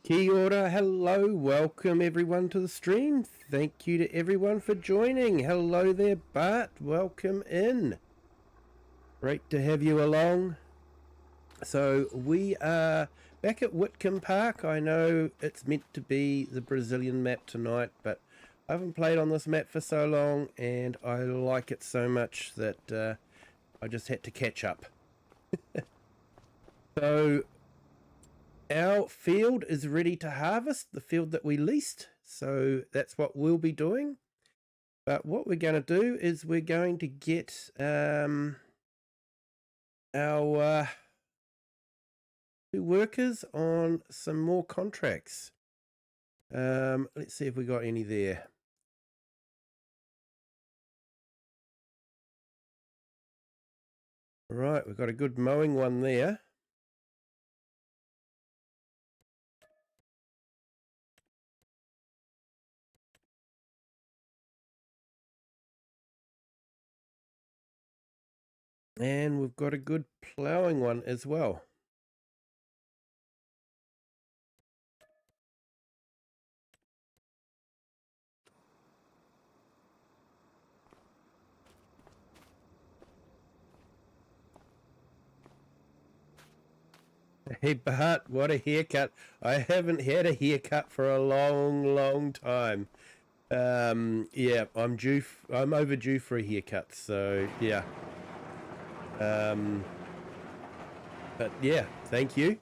Kia ora, hello, welcome everyone to the stream. Thank you to everyone for joining. Hello there, Bart, welcome in. Great to have you along. So we are back at Witcombe Park. I know it's meant to be the Brazilian map tonight, but I haven't played on this map for so long and I like it so much that I just had to catch up. So our field is ready to harvest, the field that we leased, so that's what we'll be doing. But what we're going to do is we're going to get our workers on some more contracts. Let's see if we got any there. Right, we've got a good mowing one there. And we've got a good ploughing one as well. Hey Bart, what a haircut. I haven't had a haircut for a long time. Yeah, I'm overdue for a haircut, so yeah. But yeah, thank you.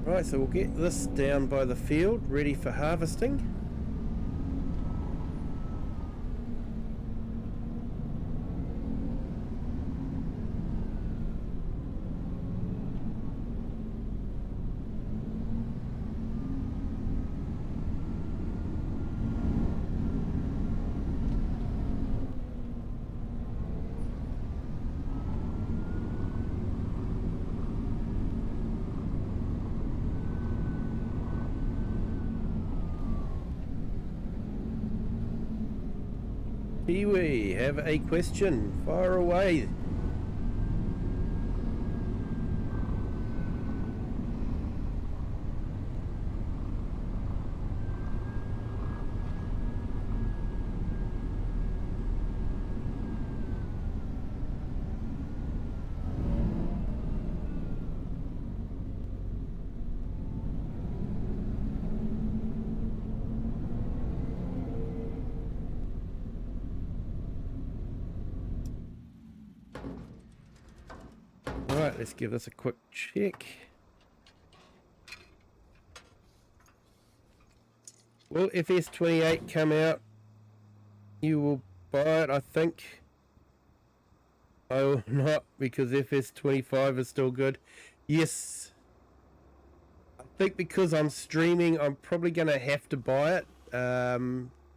Right, so we'll get this down by the field, ready for harvesting. Kiwi, have a question. Fire away. Alright, let's give this a quick check. Will FS28 come out? You will buy it, I think. I will not, because FS25 is still good. Yes. I think because I'm streaming, I'm probably going to have to buy it,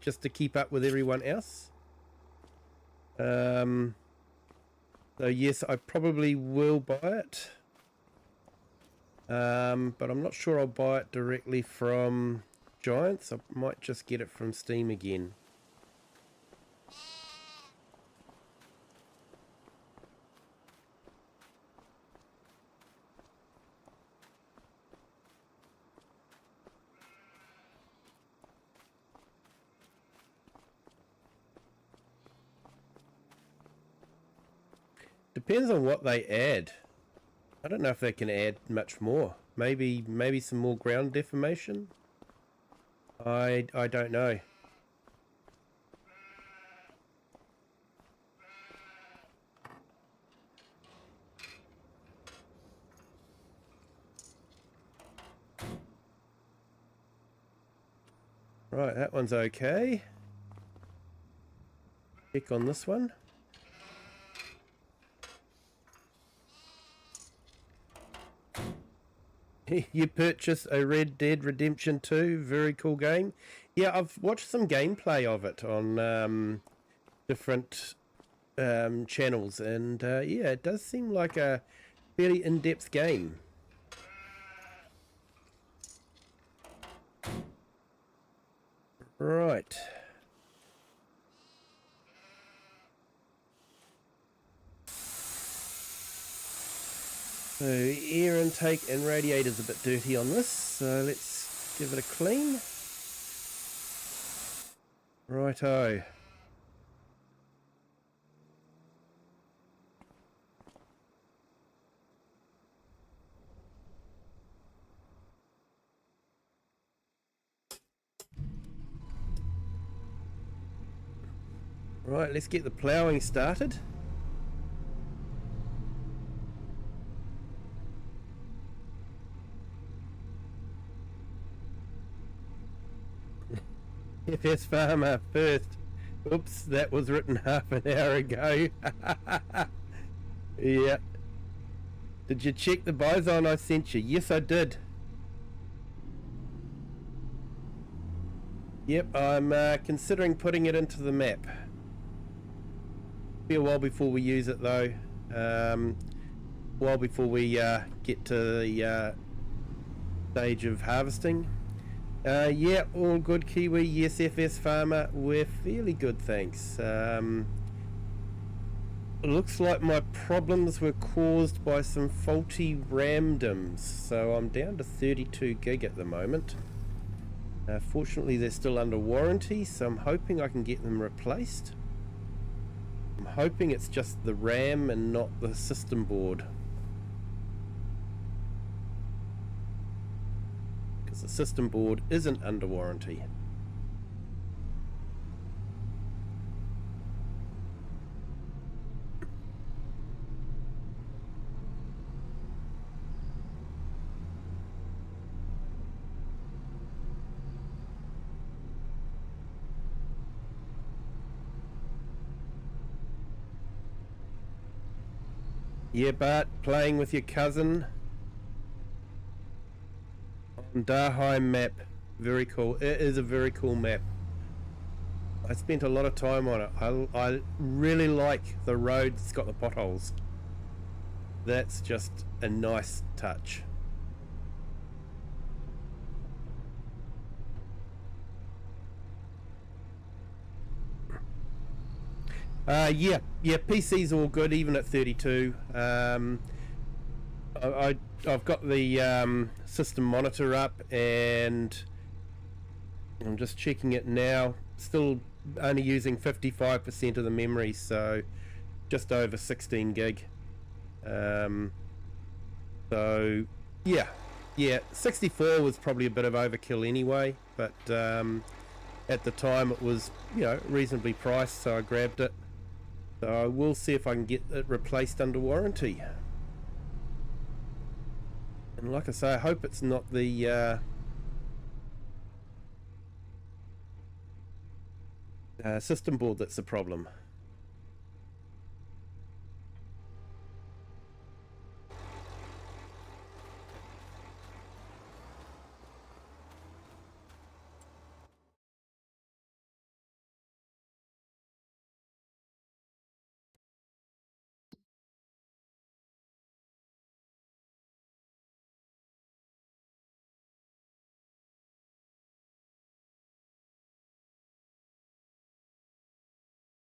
just to keep up with everyone else. So yes, I probably will buy it. But I'm not sure I'll buy it directly from Giants. I might just get it from Steam again. Depends on what they add. I don't know if they can add much more. Maybe some more ground deformation. I don't know. Right, that one's okay. Check on this one. You purchased a Red Dead Redemption 2, very cool game. Yeah, I've watched some gameplay of it on different channels, and yeah, it does seem like a fairly in-depth game. Right. So air intake and radiator's a bit dirty on this, so let's give it a clean. Righto. Right, let's get the ploughing started. FS Farmer first. Oops, that was written half an hour ago. Yeah. Did you check the bison I sent you? Yes, I did. Yep, I'm considering putting it into the map. Be a while before we use it though. While before we get to the stage of harvesting. Yeah, all good, Kiwi. Yes, FS Farmer, we're fairly good, thanks. Looks like my problems were caused by some faulty RAM DIMMs, so I'm down to 32 gig at the moment. Fortunately, they're still under warranty, so I'm hoping I can get them replaced. I'm hoping it's just the RAM and not the system board. Because the system board isn't under warranty. Yeah, Bart, playing with your cousin on Daheim map. Very cool. It is a very cool map. I spent a lot of time on it. I really like the road that's got the potholes. That's just a nice touch. Yeah, PC's all good, even at 32. I've got the system monitor up, and I'm just checking it now. Still only using 55% of the memory, so just over 16 gig. So yeah, 64 was probably a bit of overkill anyway, but at the time it was, you know, reasonably priced, so I grabbed it. So I will see if I can get it replaced under warranty. And like I say, I hope it's not the system board that's the problem.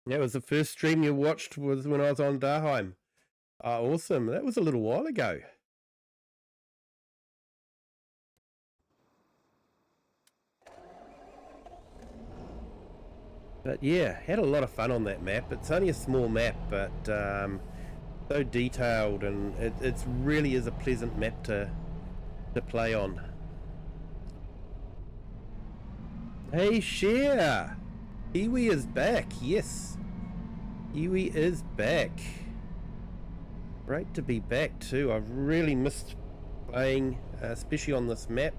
That was the first stream you watched, was when I was on Daheim. Awesome. That was a little while ago. But yeah, had a lot of fun on that map. It's only a small map, but so detailed, and it really is a pleasant map to play on. Hey, Share! Kiwi is back, yes. Kiwi is back. Great to be back too. I've really missed playing, especially on this map.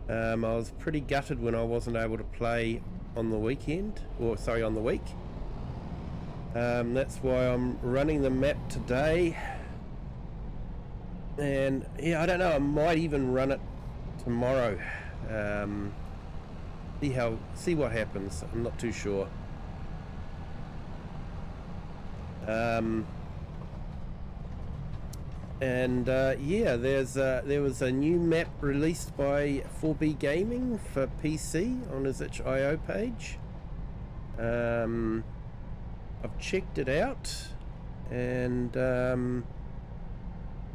I was pretty gutted when I wasn't able to play on the weekend, or sorry, on the week. That's why I'm running the map today. And yeah, I don't know, I might even run it tomorrow. See what happens. I'm not too sure. And yeah, there was a new map released by 4B Gaming for PC on his itch.io page. I've checked it out, and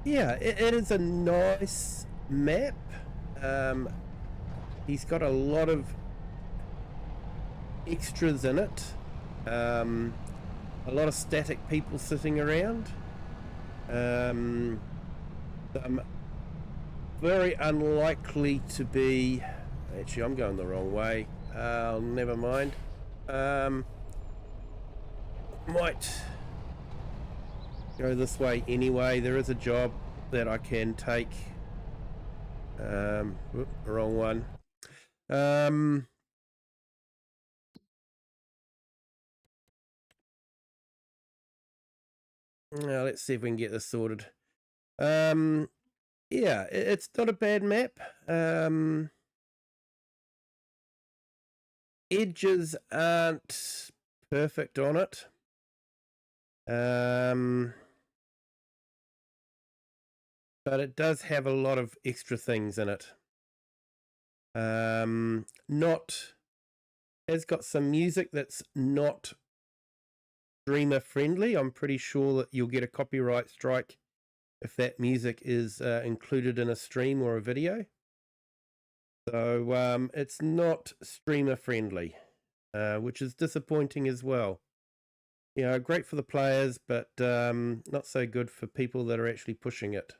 yeah, it is a nice map. He's got a lot of extras in it, a lot of static people sitting around. I'm very unlikely to be... Actually, I'm going the wrong way. Never mind. Might go this way anyway. There is a job that I can take. Wrong one. Now let's see if we can get this sorted. Yeah, it's not a bad map. Edges aren't perfect on it. But it does have a lot of extra things in it. Has got some music that's not streamer friendly. I'm pretty sure that you'll get a copyright strike if that music is included in a stream or a video. So it's not streamer friendly, which is disappointing as well. You know, great for the players, but not so good for people that are actually pushing it.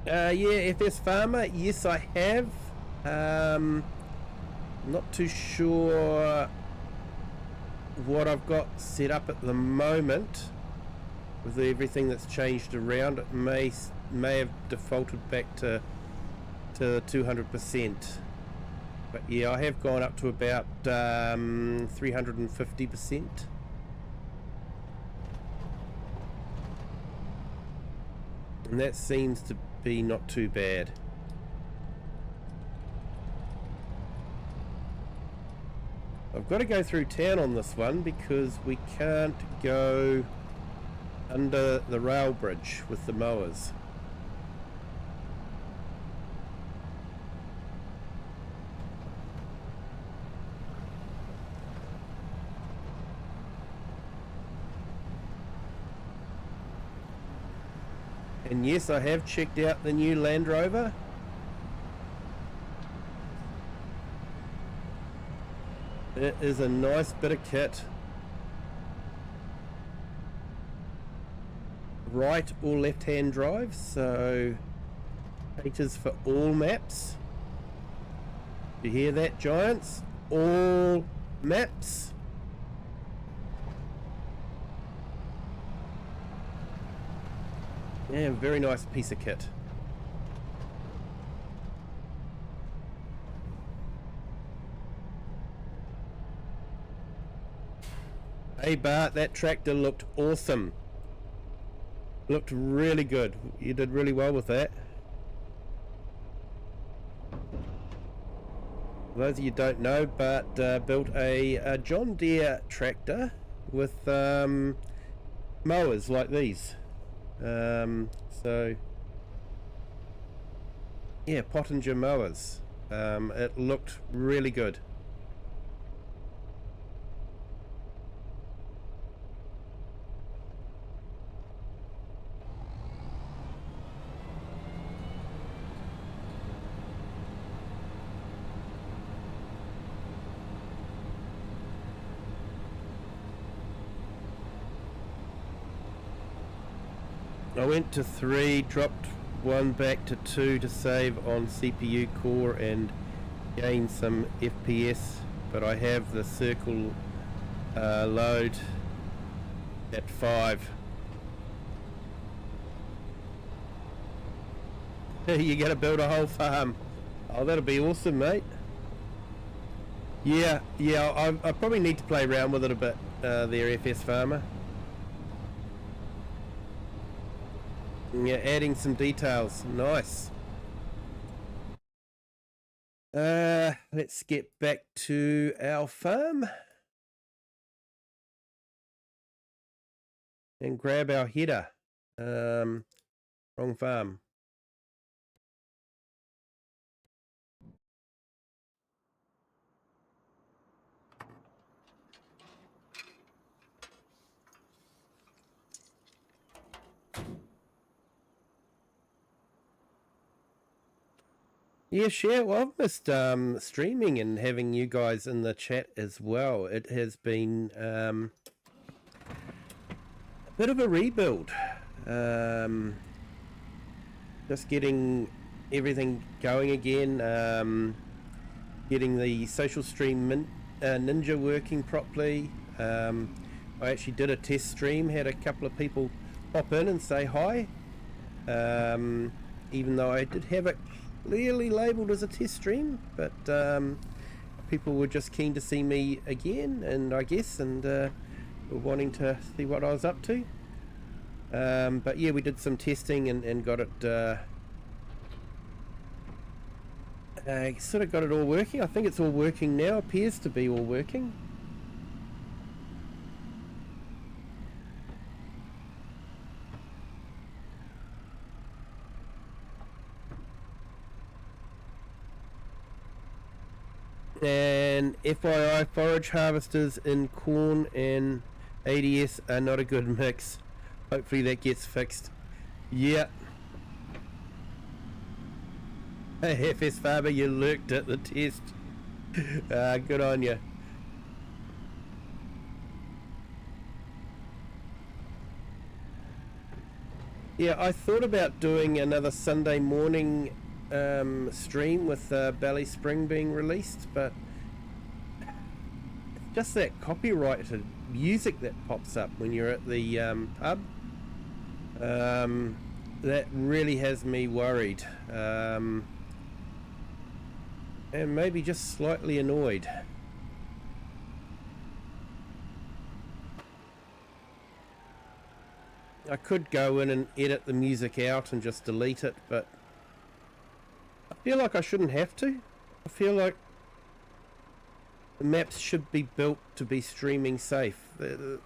Yeah, FS Farmer, yes I have. Not too sure what I've got set up at the moment with everything that's changed around. It may have defaulted back to 200%, but yeah, I have gone up to about 350%. And that seems to be not too bad. I've got to go through town on this one because we can't go under the rail bridge with the mowers. And yes, I have checked out the new Land Rover. It is a nice bit of kit. Right or left hand drive, so haters for all maps. You hear that, giants? All maps. Yeah, very nice piece of kit. Hey Bart, that tractor looked awesome. Looked really good. You did really well with that. For those of you who don't know, Bart built a John Deere tractor with mowers like these. So yeah, Pottinger mowers. It looked really good. I went to 3, dropped 1 back to 2 to save on CPU core and gain some FPS, but I have the circle load at 5. You gotta build a whole farm. Oh, that'll be awesome, mate. Yeah, I probably need to play around with it a bit there, FS Farmer. Yeah, adding some details. Nice. Let's get back to our farm and grab our header. Wrong farm. Yeah, sure. Well, I've missed streaming and having you guys in the chat as well. It has been a bit of a rebuild. Just getting everything going again. Getting the social stream ninja working properly. I actually did a test stream, had a couple of people pop in and say hi. Even though I did have it clearly labelled as a test stream, but people were just keen to see me again, and I guess, and were wanting to see what I was up to. But yeah, we did some testing and got it sort of got it all working. I think it's all working now, appears to be all working. And FYI, forage harvesters in corn and ADS are not a good mix. Hopefully that gets fixed. Yeah. Hey, FS Farmer, you lurked at the test. Good on you. Yeah, I thought about doing another Sunday morning stream with Bally Spring being released, but it's just that copyrighted music that pops up when you're at the pub. That really has me worried, and maybe just slightly annoyed. I could go in and edit the music out and just delete it, but I feel like I shouldn't have to. I feel like the maps should be built to be streaming safe. You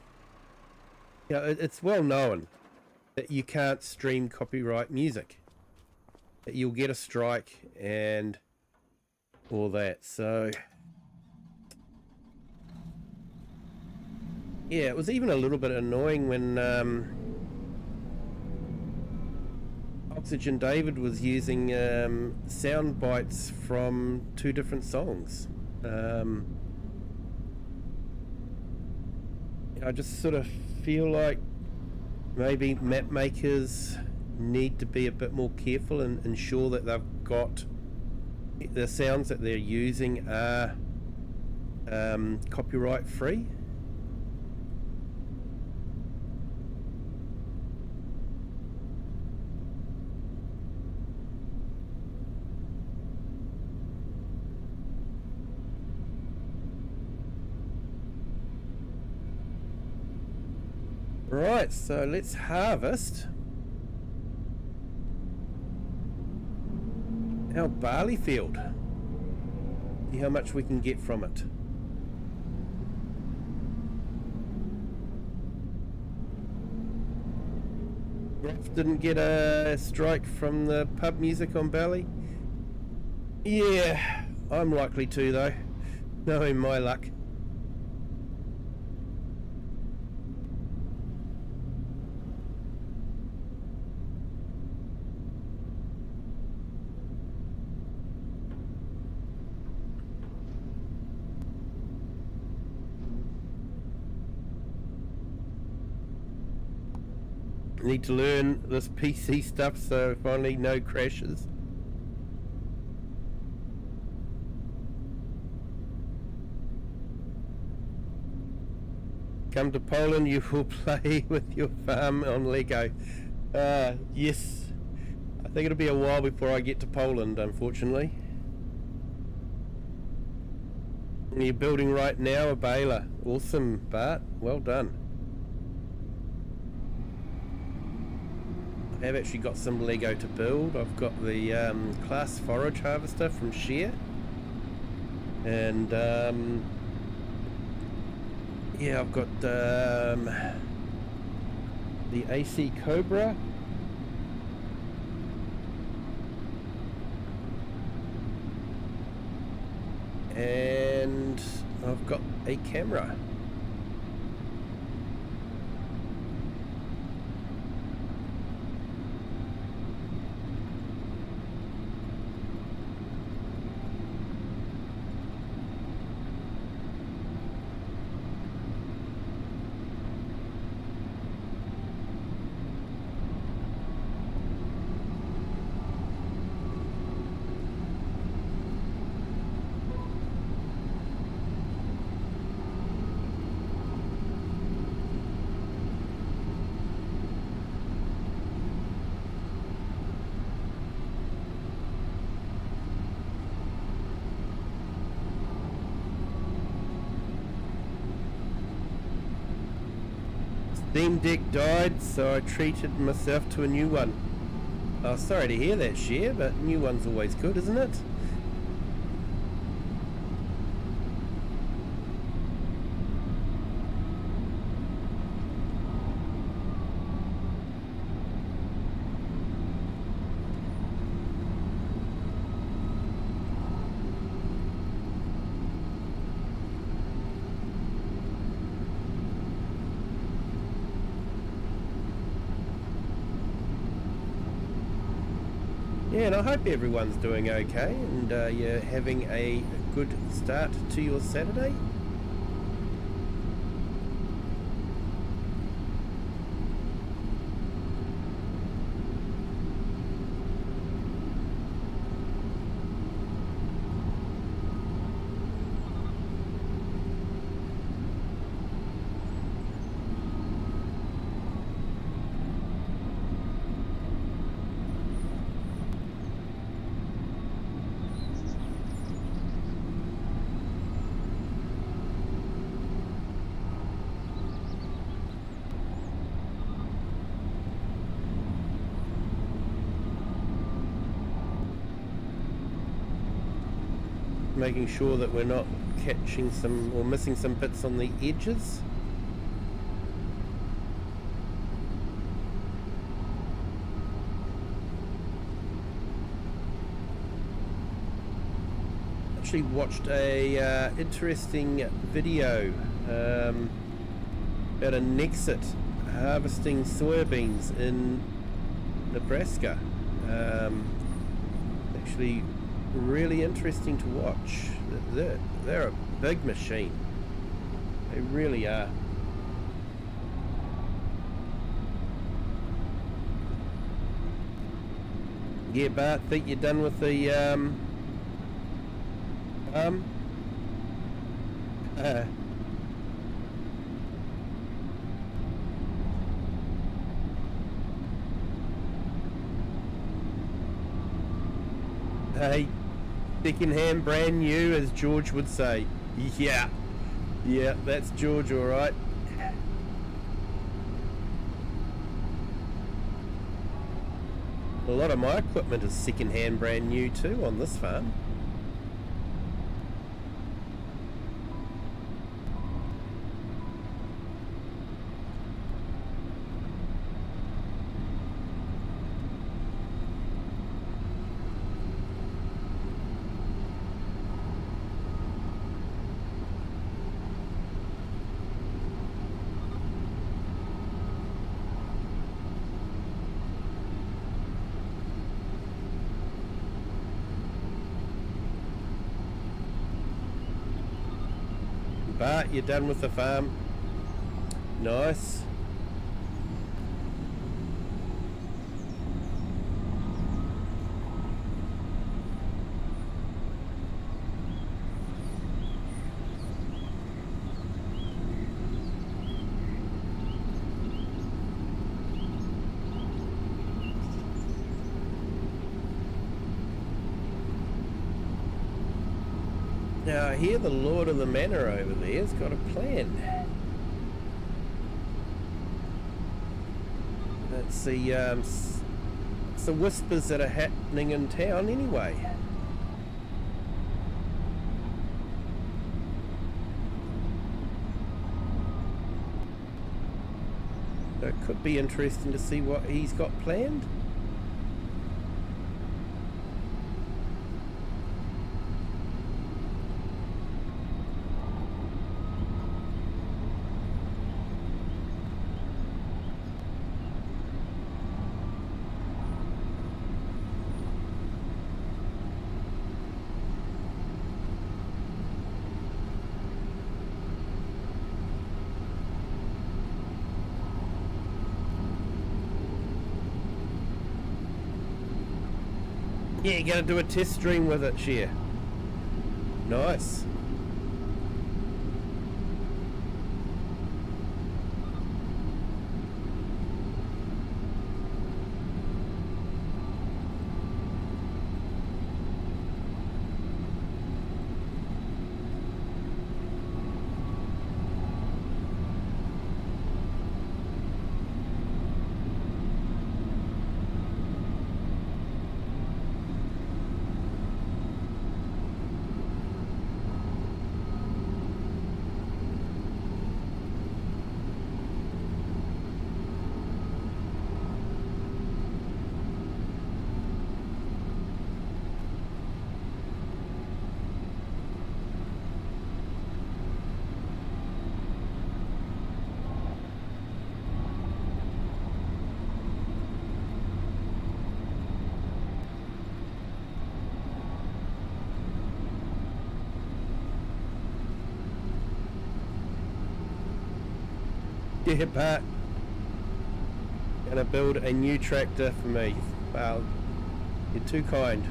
know, it's well known that you can't stream copyright music. That you'll get a strike and all that. So yeah, it was even a little bit annoying when OxygenDavid was using sound bites from two different songs. I just sort of feel like maybe map makers need to be a bit more careful and ensure that they've got the sounds that they're using are copyright free. Right, so let's harvest our barley field. See how much we can get from it. Graf didn't get a strike from the pub music on Bally. Yeah, I'm likely to though, knowing my luck. Need to learn this PC stuff so finally no crashes. Come to Poland, you will play with your farm on Lego. Yes, I think it'll be a while before I get to Poland, unfortunately. You're building right now a baler. Awesome, Bart. Well done. I have actually got some Lego to build. I've got the class forage harvester from Share, and yeah, I've got the AC Cobra, and I've got a camera. Steam Deck died, so I treated myself to a new one. Oh, sorry to hear that, Share, but new one's always good, isn't it? Yeah, and I hope everyone's doing okay and you're having a good start to your Saturday. Making sure that we're not catching some or missing some bits on the edges. Actually watched a interesting video about a Nexit harvesting soybeans in Nebraska. Actually really interesting to watch. They're a big machine. They really are. Yeah, Bart, think you're done with the hey, second-hand, brand new, as George would say. Yeah, that's George, all right. A lot of my equipment is second-hand, brand new too on this farm. Bart, you're done with the farm. Nice. Now I hear the Lord of the Manor over there has got a plan. That's the amongst the whispers that are happening in town anyway. So it could be interesting to see what he's got planned. Yeah, you're gonna do a test stream with it, Share. Nice. Yeah, Pat. Gonna build a new tractor for me. Well, you're too kind.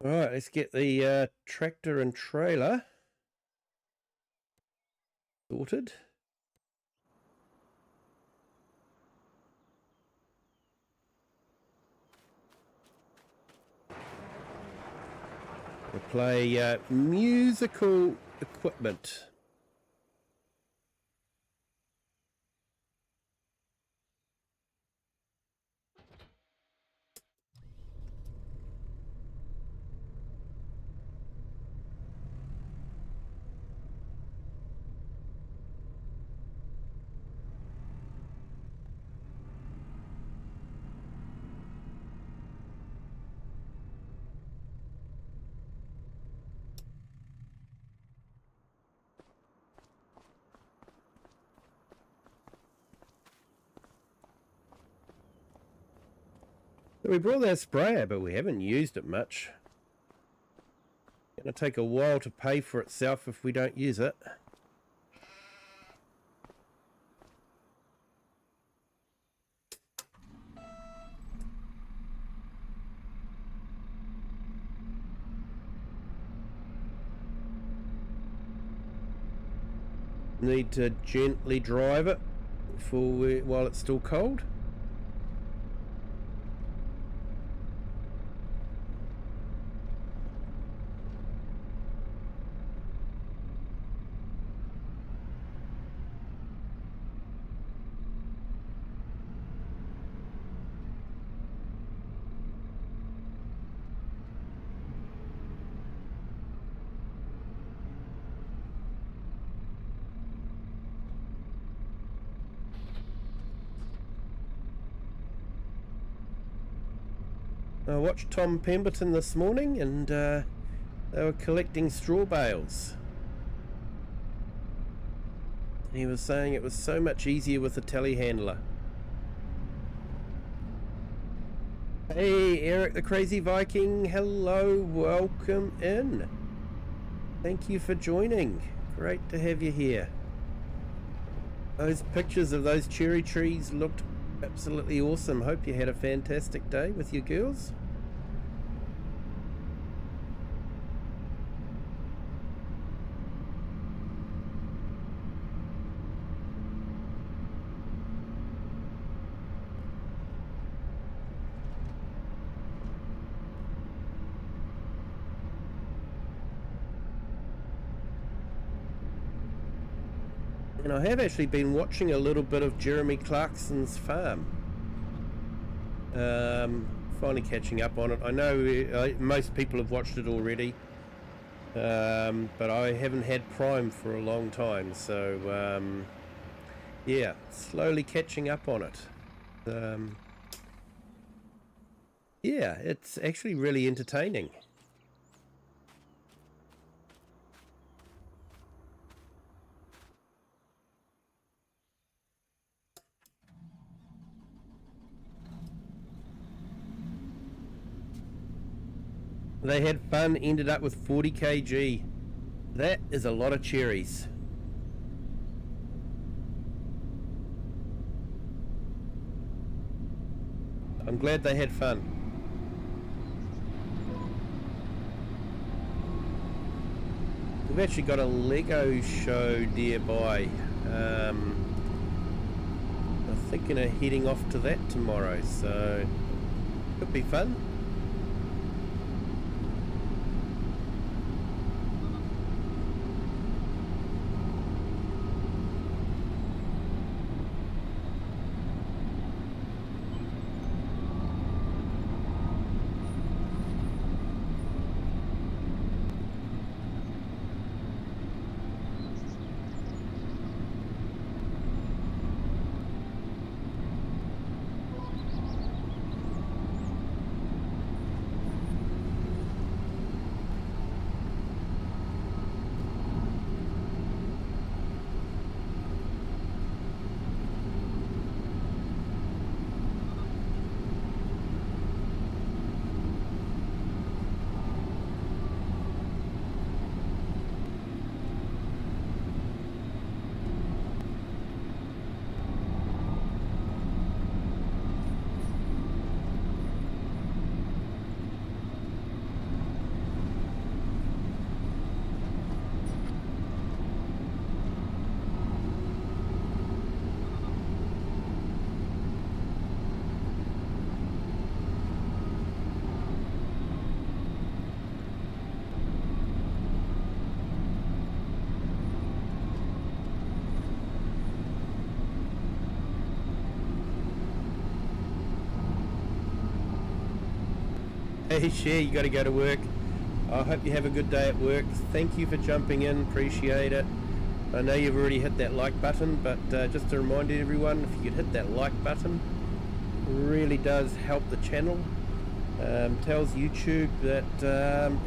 All right, let's get the tractor and trailer sorted. We'll play musical equipment. We brought that sprayer, but we haven't used it much. Gonna take a while to pay for itself if we don't use it. Need to gently drive it. while it's still cold. I watched Tom Pemberton this morning, and they were collecting straw bales. He was saying it was so much easier with a telehandler. Hey, Eric the Crazy Viking, hello, welcome in. Thank you for joining. Great to have you here. Those pictures of those cherry trees looked absolutely awesome. Hope you had a fantastic day with your girls. And I have actually been watching a little bit of Jeremy Clarkson's farm. Finally catching up on it. I know most people have watched it already, but I haven't had Prime for a long time, so yeah, slowly catching up on it. Yeah, it's actually really entertaining. They had fun, ended up with 40 kg. That is a lot of cherries. I'm glad they had fun. We've actually got a Lego show nearby. I'm thinking of heading off to that tomorrow, so could be fun. Hey Cher, you got to go to work. I hope you have a good day at work. Thank you for jumping in, appreciate it. I know you've already hit that like button, but just to remind everyone, if you could hit that like button, it really does help the channel. Tells YouTube that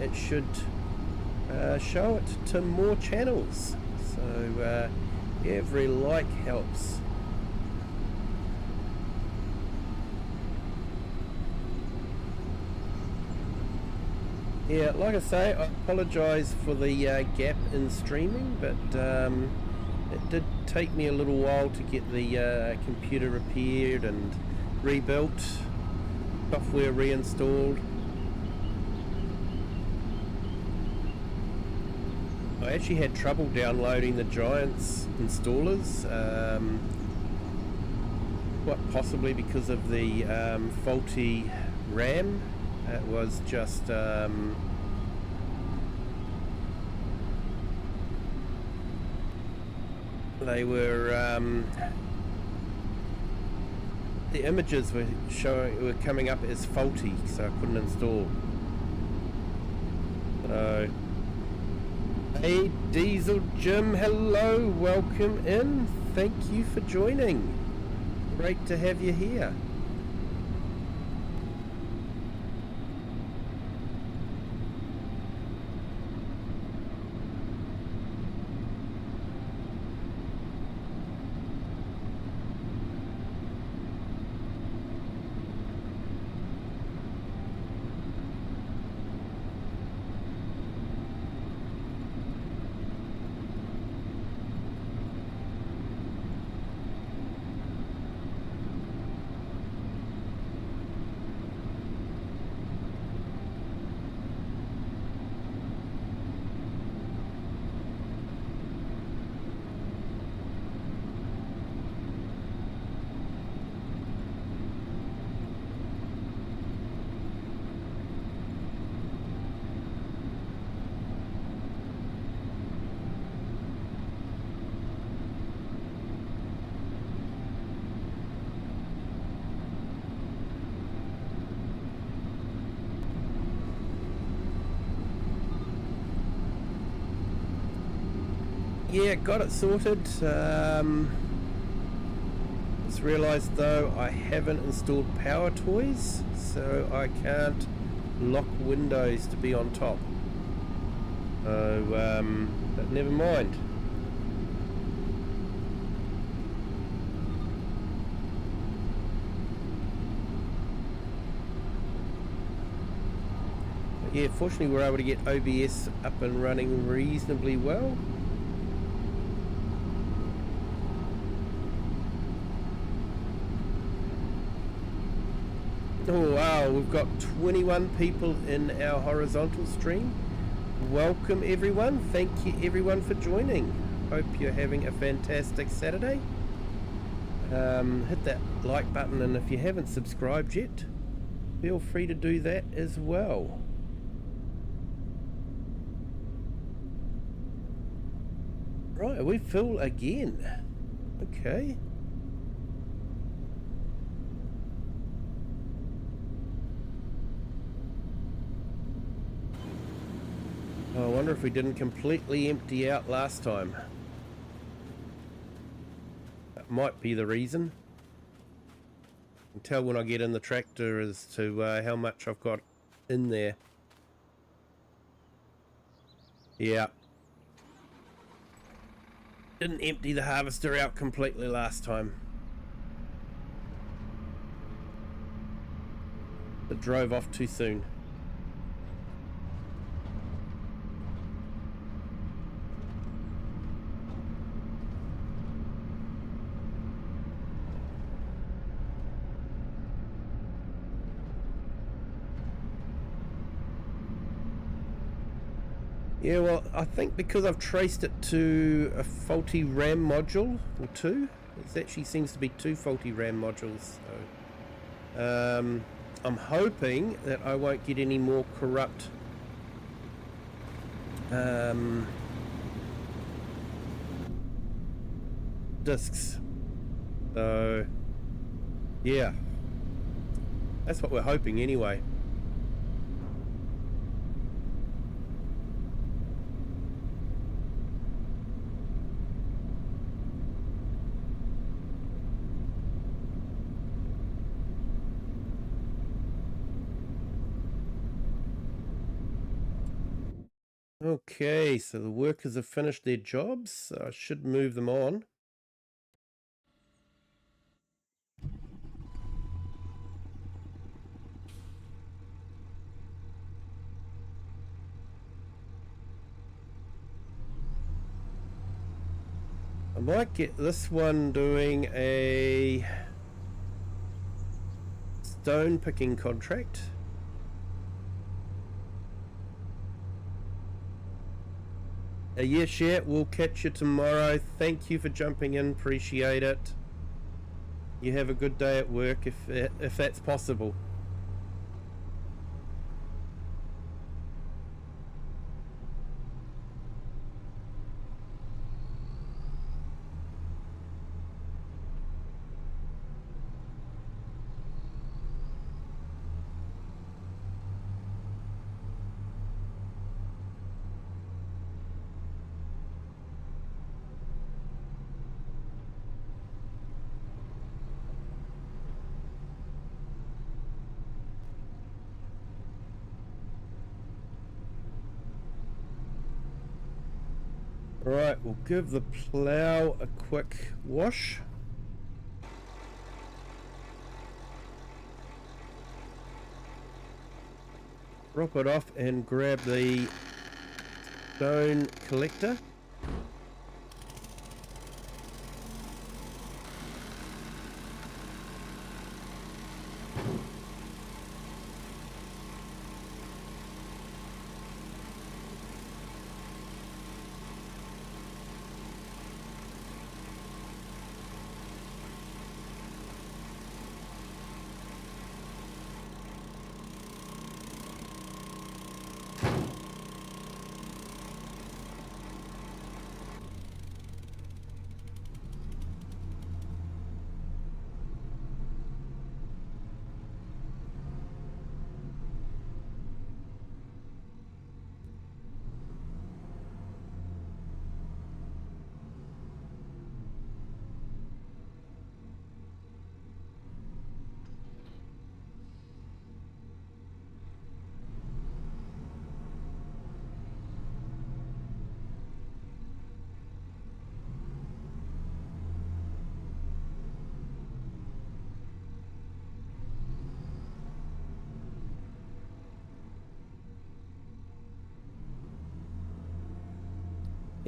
it should show it to more channels. So every like helps. Yeah, like I say, I apologise for the gap in streaming, but it did take me a little while to get the computer repaired and rebuilt, software reinstalled. I actually had trouble downloading the Giants installers. What, possibly because of the faulty RAM. It was just they were the images were coming up as faulty, so I couldn't install. So, hey Diesel Jim, hello, welcome in. Thank you for joining. Great to have you here. Yeah, got it sorted. Just realised though I haven't installed Power Toys, so I can't lock Windows to be on top. So, but never mind. But yeah, fortunately we're able to get OBS up and running reasonably well. Oh wow, we've got 21 people in our horizontal stream. Welcome everyone, thank you everyone for joining. Hope you're having a fantastic Saturday. Hit that like button, and if you haven't subscribed yet, feel free to do that as well. Right, we full again. Okay. I wonder if we didn't completely empty out last time. That might be the reason. I can tell when I get in the tractor as to how much I've got in there. Yeah. Didn't empty the harvester out completely last time. It drove off too soon. Yeah, well, I think because I've traced it to a faulty RAM module, or two. It actually seems to be two faulty RAM modules. So, I'm hoping that I won't get any more corrupt disks. So, yeah. That's what we're hoping anyway. Okay, so the workers have finished their jobs, so I should move them on. I might get this one doing a stone picking contract. Yes, yeah, we'll catch you tomorrow. Thank you for jumping in, appreciate it. you have a good day at work if that's possible. Right, we'll give the plough a quick wash. Drop it off and grab the stone collector.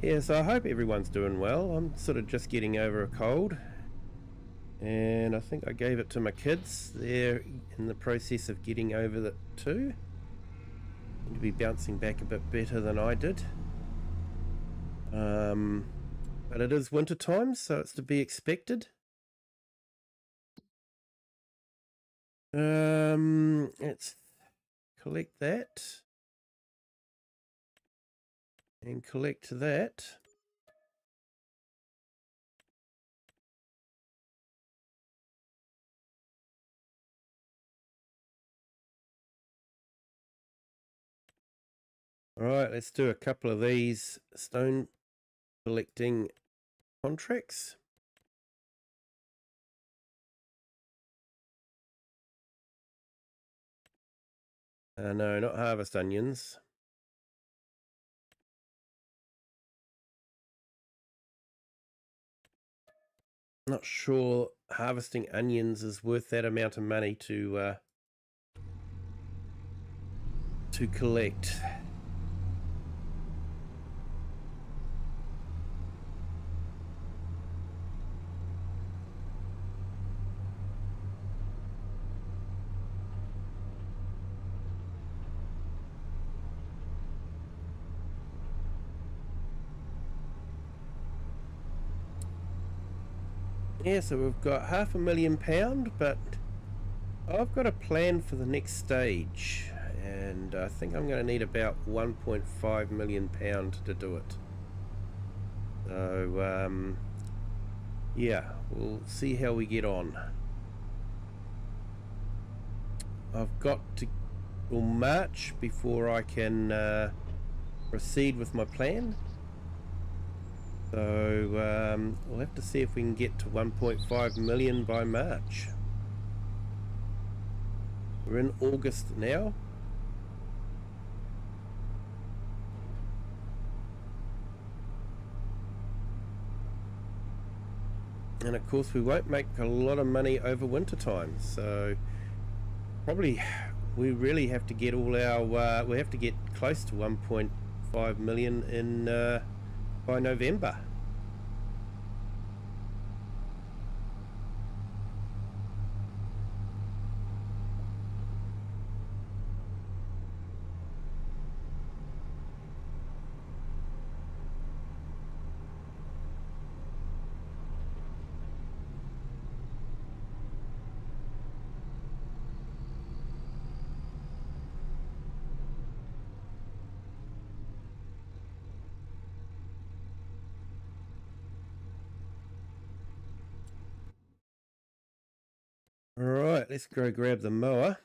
Yes, I hope everyone's doing well. I'm sort of just getting over a cold, and I think I gave it to my kids. They're in the process of getting over it too. Seem to be bouncing back a bit better than I did. But it is winter time, so it's to be expected. Let's collect that and collect that. Alright, let's do a couple of these stone collecting contracts. No, not harvest onions. Not sure harvesting onions is worth that amount of money to collect. Yeah, so we've got £500,000, but I've got a plan for the next stage, and I think I'm going to need about £1.5 million to do it. So, yeah, we'll see how we get on. I've got to till March before I can proceed with my plan. So we'll have to see if we can get to 1.5 million by March. We're in August now. And of course we won't make a lot of money over winter time, so probably we really have to get all our we have to get close to 1.5 million in by November. Right, let's go grab the mower.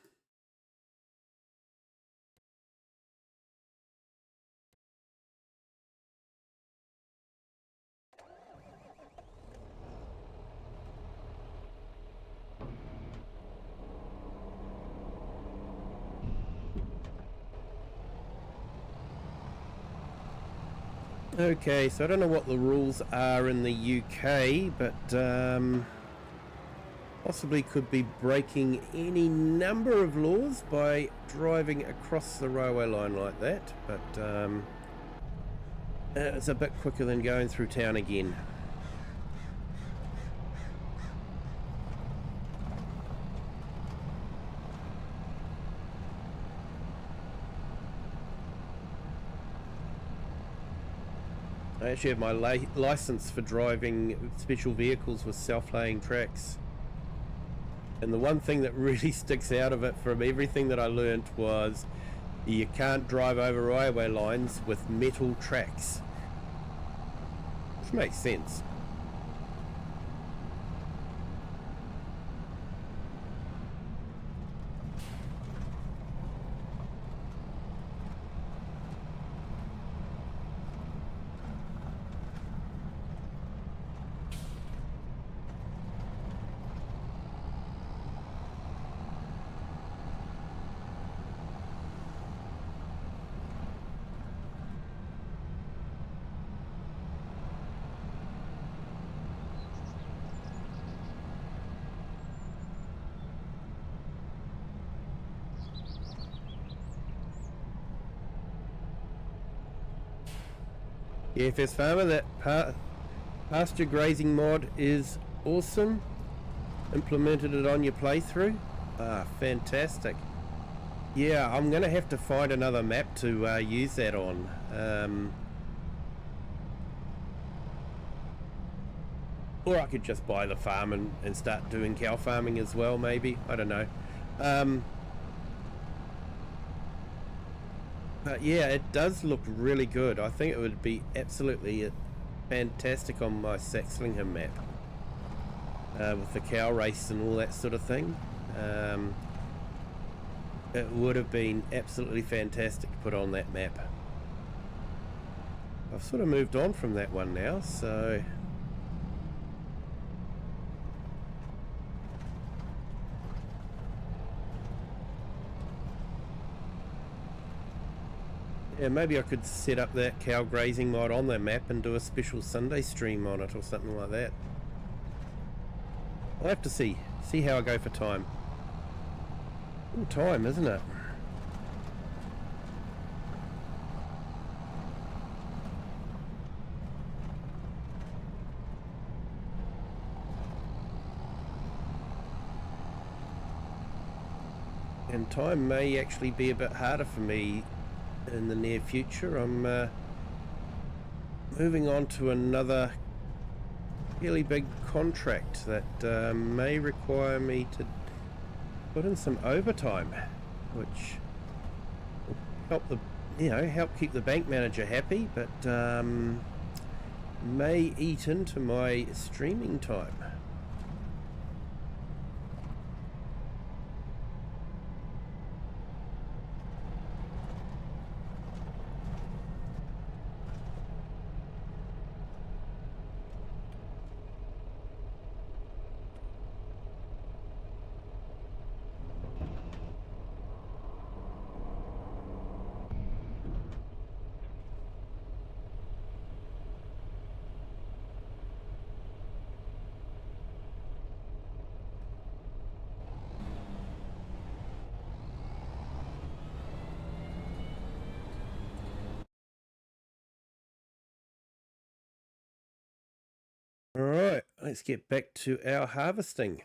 Okay, so I don't know what the rules are in the UK, but possibly could be breaking any number of laws by driving across the railway line like that, but it's a bit quicker than going through town again. I actually have my license for driving special vehicles with self-laying tracks. And the one thing that really sticks out of it from everything that I learnt was you can't drive over railway lines with metal tracks. Which makes sense. Yeah, FS Farmer, that pasture grazing mod is awesome. Implemented it on your playthrough. Ah, fantastic. Yeah, I'm going to have to find another map to use that on. Or I could just buy the farm and start doing cow farming as well, maybe. I don't know. But yeah, it does look really good. I think it would be absolutely fantastic on my Saxlingham map. With the cow race and all that sort of thing. It would have been absolutely fantastic to put on that map. I've sort of moved on from that one now, so... yeah, maybe I could set up that cow grazing mod on that map and do a special Sunday stream on it or something like that. I'll have to see how I go for time. All time, isn't it? And time may actually be a bit harder for me in the near future. I'm moving on to another fairly big contract that may require me to put in some overtime, which will help keep the bank manager happy, but may eat into my streaming time. Alright, let's get back to our harvesting.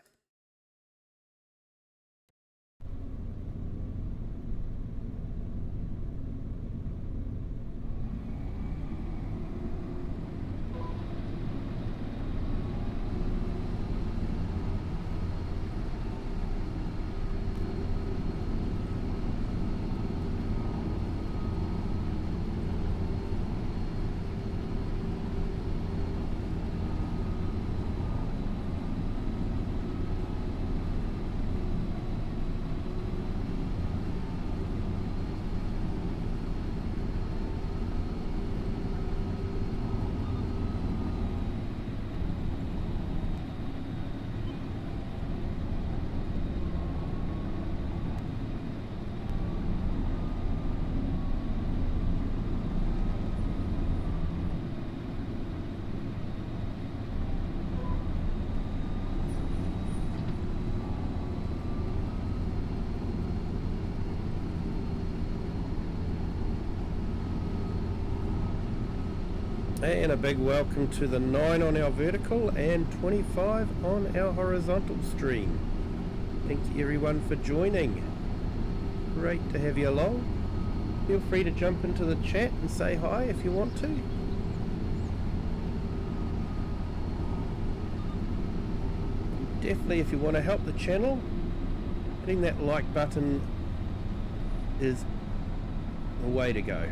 And a big welcome to the 9 on our vertical and 25 on our horizontal stream. Thank you everyone for joining. Great to have you along. Feel free to jump into the chat and say hi if you want to. Definitely, if you want to help the channel, hitting that like button is the way to go.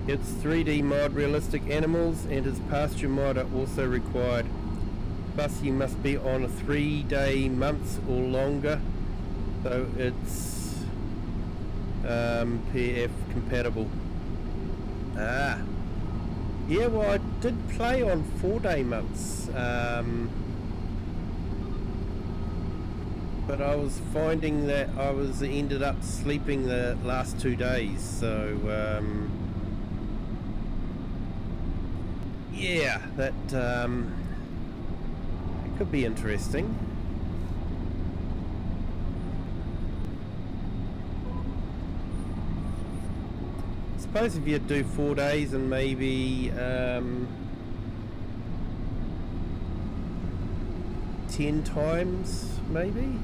Its 3D mod realistic animals and its pasture mod are also required. Plus you must be on a 3-day months or longer, so it's PF compatible. Yeah, well I did play on 4-day months, but I was finding that I ended up sleeping the last 2 days, so yeah, that it could be interesting. I suppose if you do 4 days and maybe 10 times, maybe.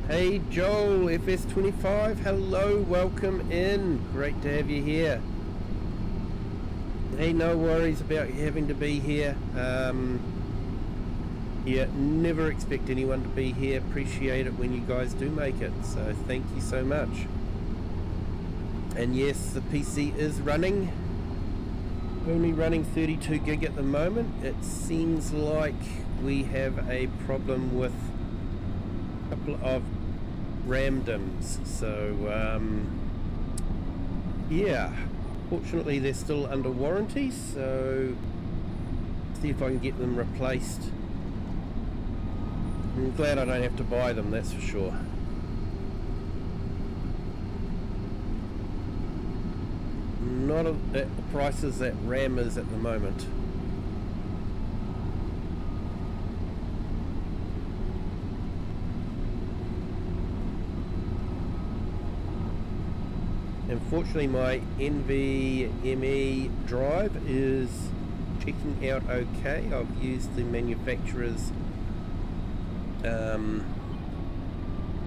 Hey Joel, FS25, hello, welcome in. Great to have you here. Hey, no worries about you having to be here. Yeah, never expect anyone to be here. Appreciate it when you guys do make it. So thank you so much. And yes, the PC is running. Only running 32 gig at the moment. It seems like we have a problem with a couple of RAM DIMMs, so yeah, fortunately they're still under warranty, so see if I can get them replaced. I'm glad I don't have to buy them, that's for sure. Not at the prices that RAM is at the moment. Unfortunately, my NVMe drive is checking out okay. I've used the manufacturer's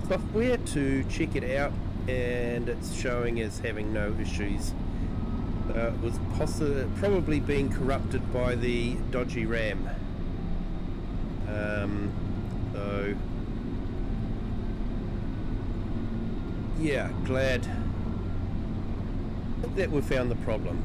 software to check it out, and it's showing as having no issues. It was probably being corrupted by the dodgy RAM. So yeah, glad that we found the problem.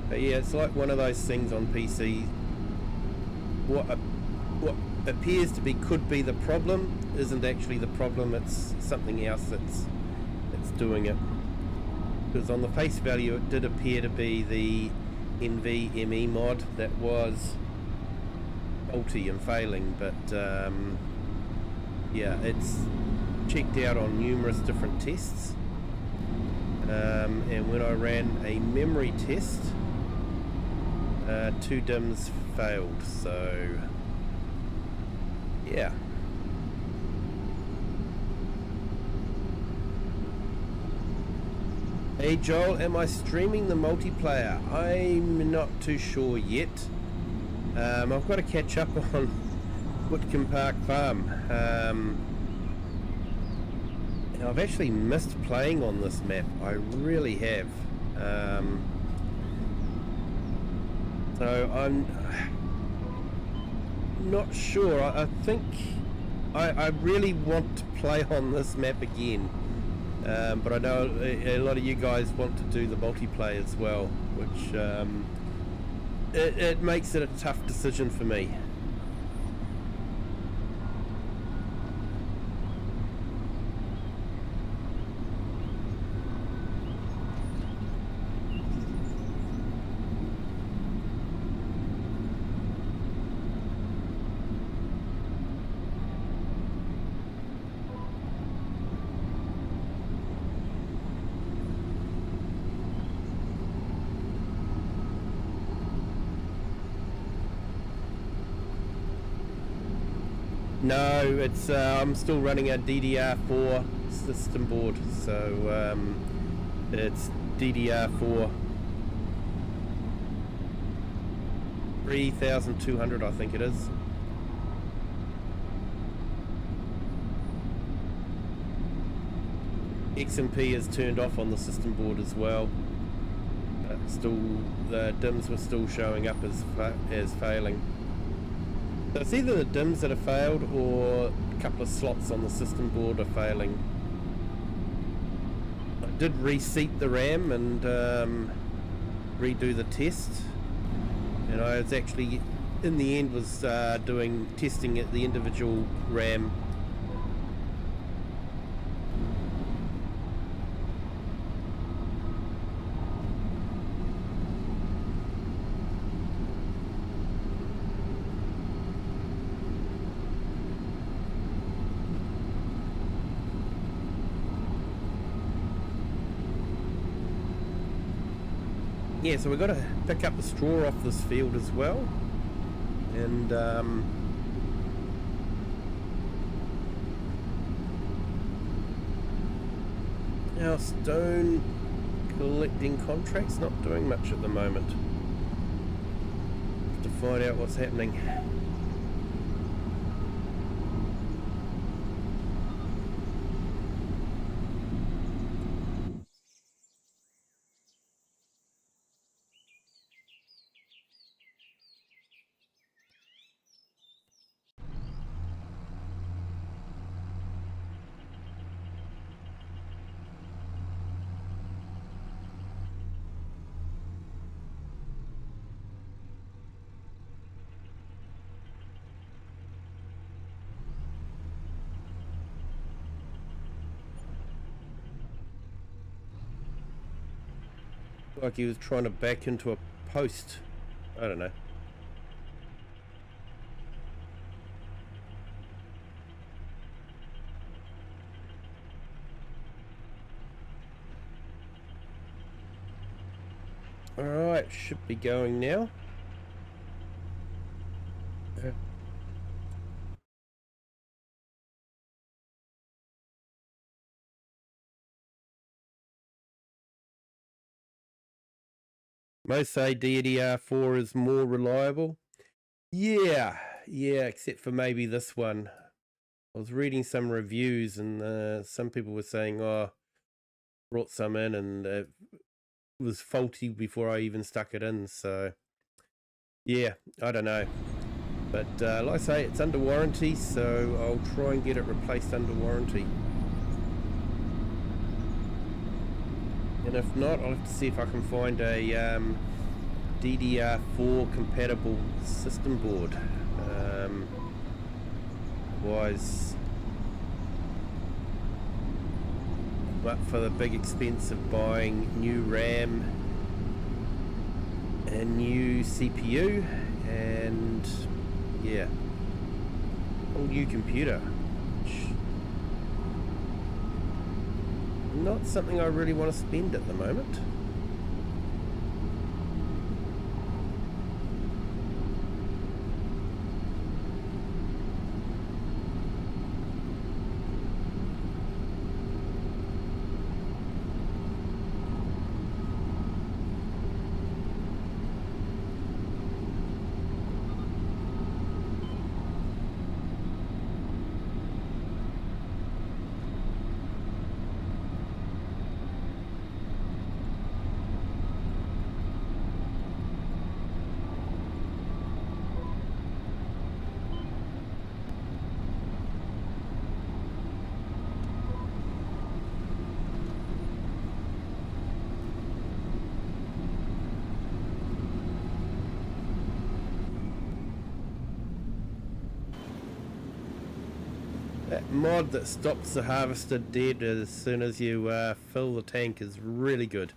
But yeah, it's like one of those things on PC. What appears to be could be the problem isn't actually the problem. It's something else that's doing it. Because on the face value, it did appear to be the NVMe mod that was faulty and failing, but yeah, it's checked out on numerous different tests, and when I ran a memory test, 2 DIMMs failed, so yeah. Hey Joel, am I streaming the multiplayer? I'm not too sure yet. I've got to catch up on Witcombe Park Farm. I've actually missed playing on this map. I really have. So I'm not sure. I think I really want to play on this map again. But I know a lot of you guys want to do the multiplayer as well, which it makes it a tough decision for me. No, it's I'm still running a DDR4 system board, so it's DDR4 3200, I think it is. XMP is turned off on the system board as well. Still, the DIMMs were still showing up as failing. So it's either the DIMMs that have failed or a couple of slots on the system board are failing. I did reseat the RAM and redo the test, and I was actually, in the end, was doing testing at the individual RAM. Yeah, so we've got to pick up the straw off this field as well, and our stone collecting contract's not doing much at the moment. Have to find out what's happening. Like he was trying to back into a post. I don't know. Alright, should be going now. Most say DDR4 is more reliable. Yeah, except for maybe this one. I was reading some reviews and some people were saying, oh, brought some in and it was faulty before I even stuck it in. So, yeah, I don't know. But like I say, it's under warranty, so I'll try and get it replaced under warranty. And if not, I'll have to see if I can find a DDR4 compatible system board. Otherwise, but for the big expense of buying new RAM and new CPU and yeah, whole new computer. Not something I really want to spend at the moment. That mod that stops the harvester dead as soon as you fill the tank is really good.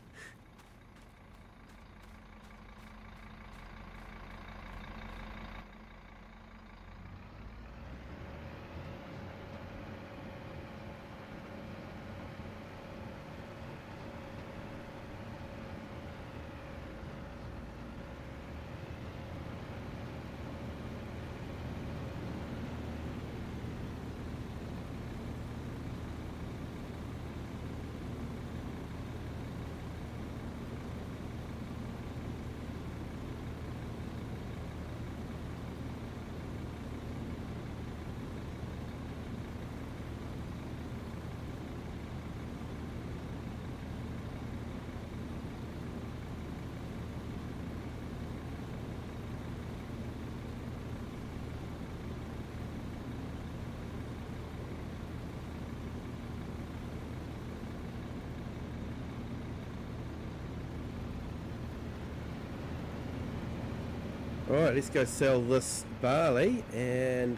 Alright, let's go sell this barley and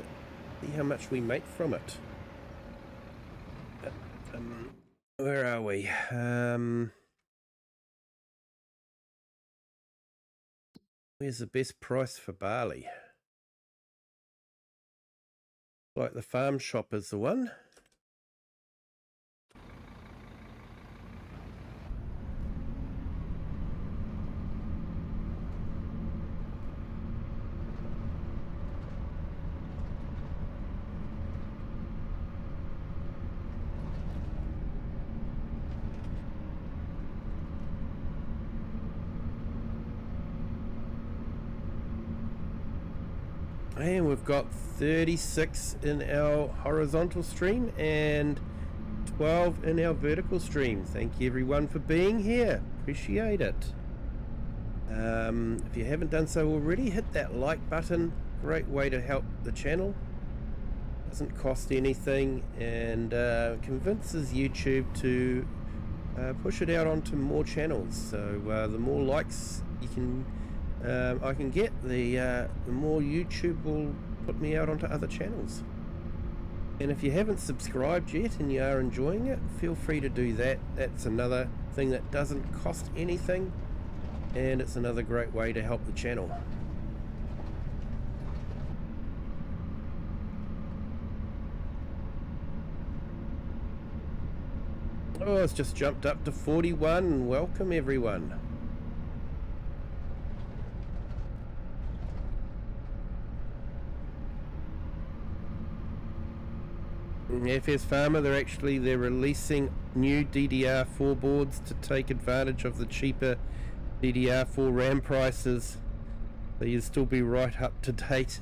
see how much we make from it. Where are we? Where's the best price for barley? Like the farm shop is the one. And we've got 36 in our horizontal stream and 12 in our vertical stream. Thank you everyone for being here. Appreciate it. If you haven't done so already, hit that like button. Great way to help the channel. Doesn't cost anything and convinces YouTube to push it out onto more channels. So the more likes you can I can get, the more YouTube will put me out onto other channels. And if you haven't subscribed yet and you are enjoying it, feel free to do that. That's another thing that doesn't cost anything, and it's another great way to help the channel. Oh, it's just jumped up to 41. Welcome everyone. FS Farmer, they're releasing new DDR4 boards to take advantage of the cheaper DDR4 RAM prices, so you'll still be right up to date.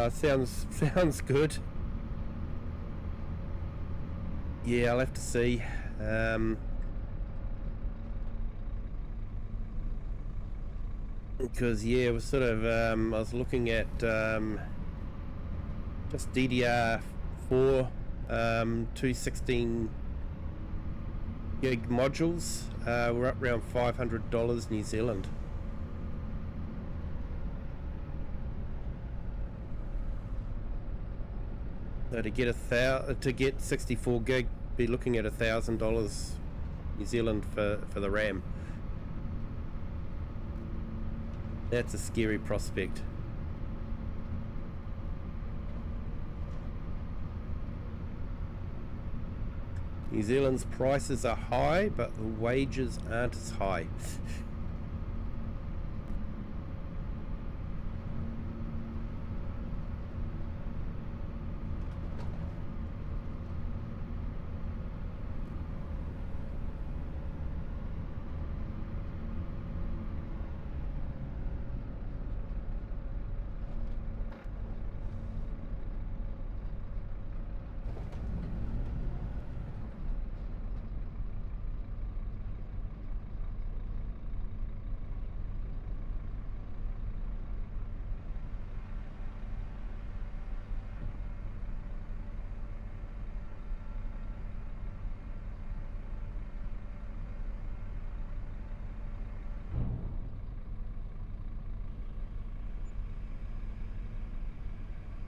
Sounds good. Yeah, I'll have to see. Because yeah, it was sort of I was looking at just DDR4 216 gig modules. We're up around $500 New Zealand. So to get 64 gig, be looking at $1,000 New Zealand for the RAM. That's a scary prospect. New Zealand's prices are high, but the wages aren't as high.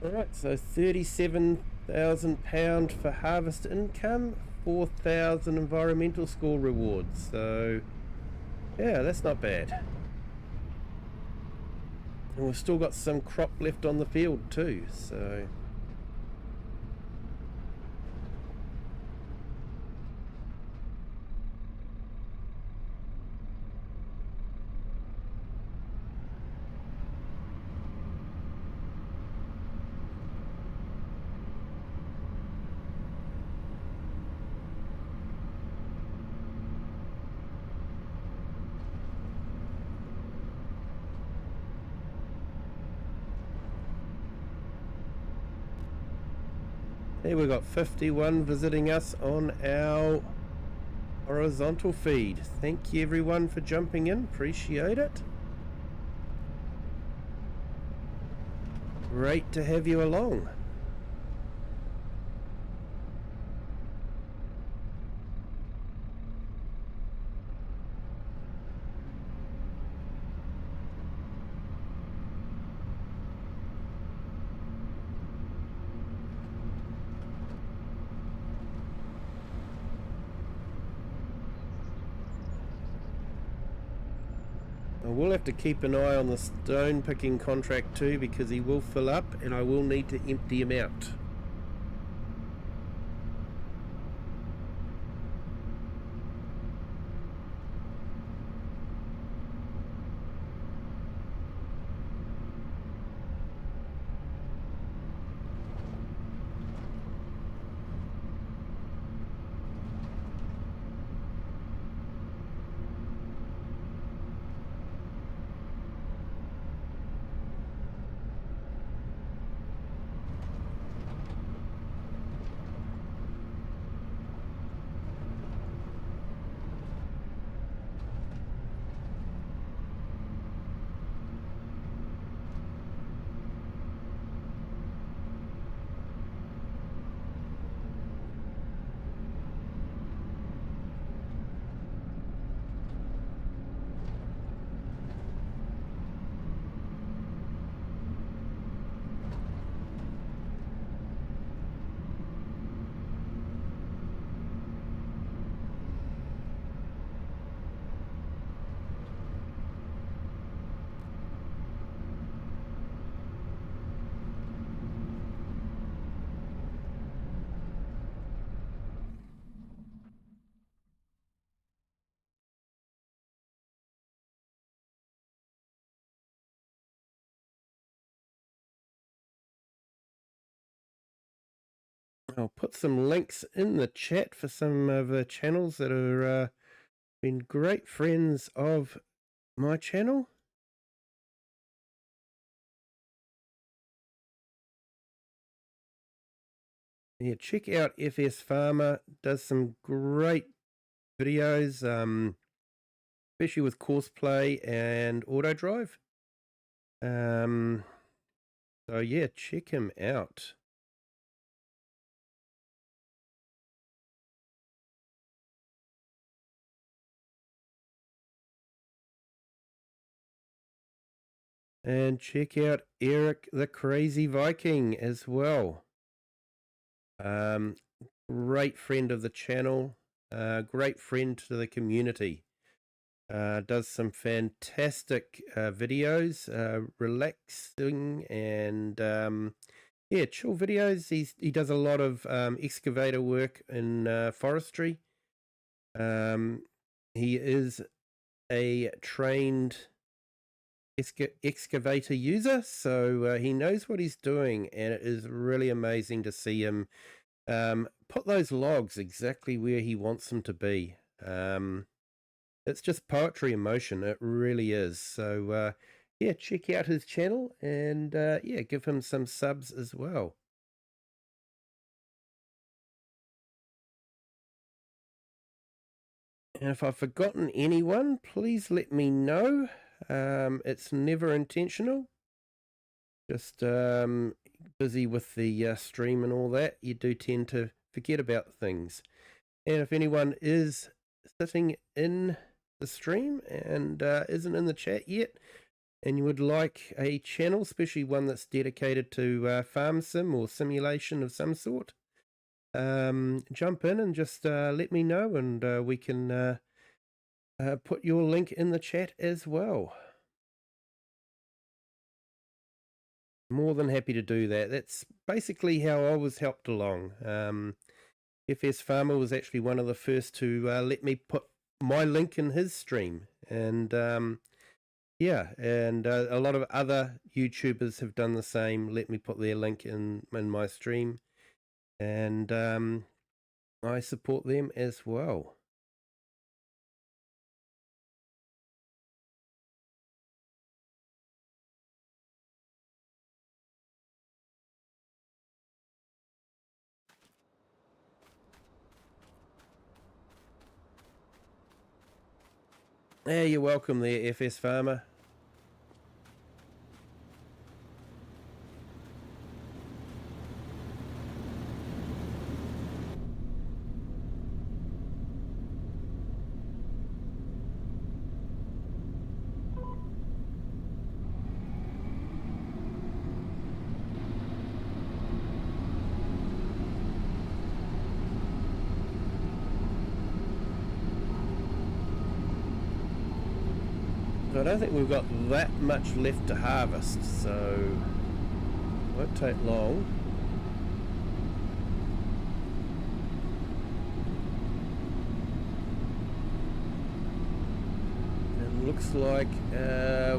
Alright, so £37,000 for harvest income, 4,000 environmental score rewards, so yeah, that's not bad. And we've still got some crop left on the field too, so hey, we've got 51 visiting us on our horizontal feed. Thank you everyone for jumping in, appreciate it. Great to have you along. I will have to keep an eye on the stone picking contract too, because he will fill up and I will need to empty him out. I'll put some links in the chat for some of the channels that are been great friends of my channel. Yeah, check out FS Farmer, does some great videos, especially with courseplay and auto drive. So yeah, check him out. And check out Eric the Crazy Viking as well. Great friend of the channel, great friend to the community. Does some fantastic videos, relaxing and yeah, chill videos. He does a lot of excavator work in forestry. He is a trained excavator user, so he knows what he's doing, and it is really amazing to see him put those logs exactly where he wants them to be. It's just poetry in motion, it really is. So yeah, check out his channel and yeah, give him some subs as well. And if I've forgotten anyone, please let me know. It's never intentional. Just busy with the stream and all that. You do tend to forget about things. And if anyone is sitting in the stream and isn't in the chat yet, and you would like a channel, especially one that's dedicated to farm sim or simulation of some sort, jump in and just let me know, and we can put your link in the chat as well. More than happy to do that. That's basically how I was helped along. FS Farmer was actually one of the first to let me put my link in his stream, and yeah, and a lot of other YouTubers have done the same, let me put their link in my stream, and I support them as well. Yeah, you're welcome there, FS Farmer. I don't think we've got that much left to harvest, so it won't take long. And looks like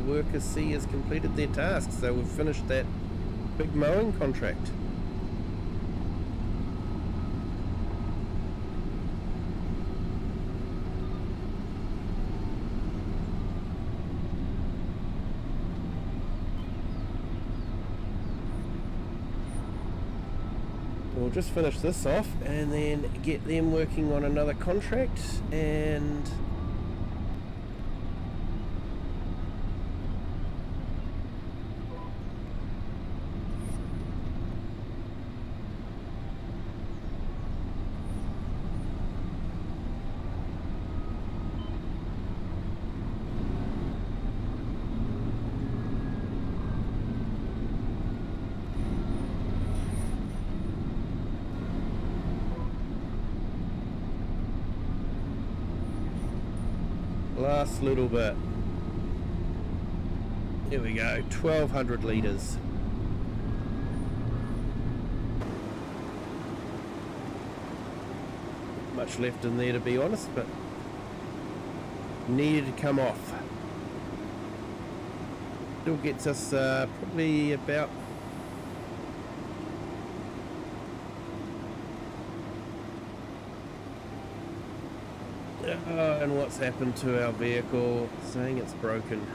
Worker C has completed their task, so we've finished that big mowing contract. We'll just finish this off and then get them working on another contract, and last little bit. Here we go, 1200 litres. Much left in there, to be honest, but needed to come off. Still gets us probably about and what's happened to our vehicle? Saying it's broken.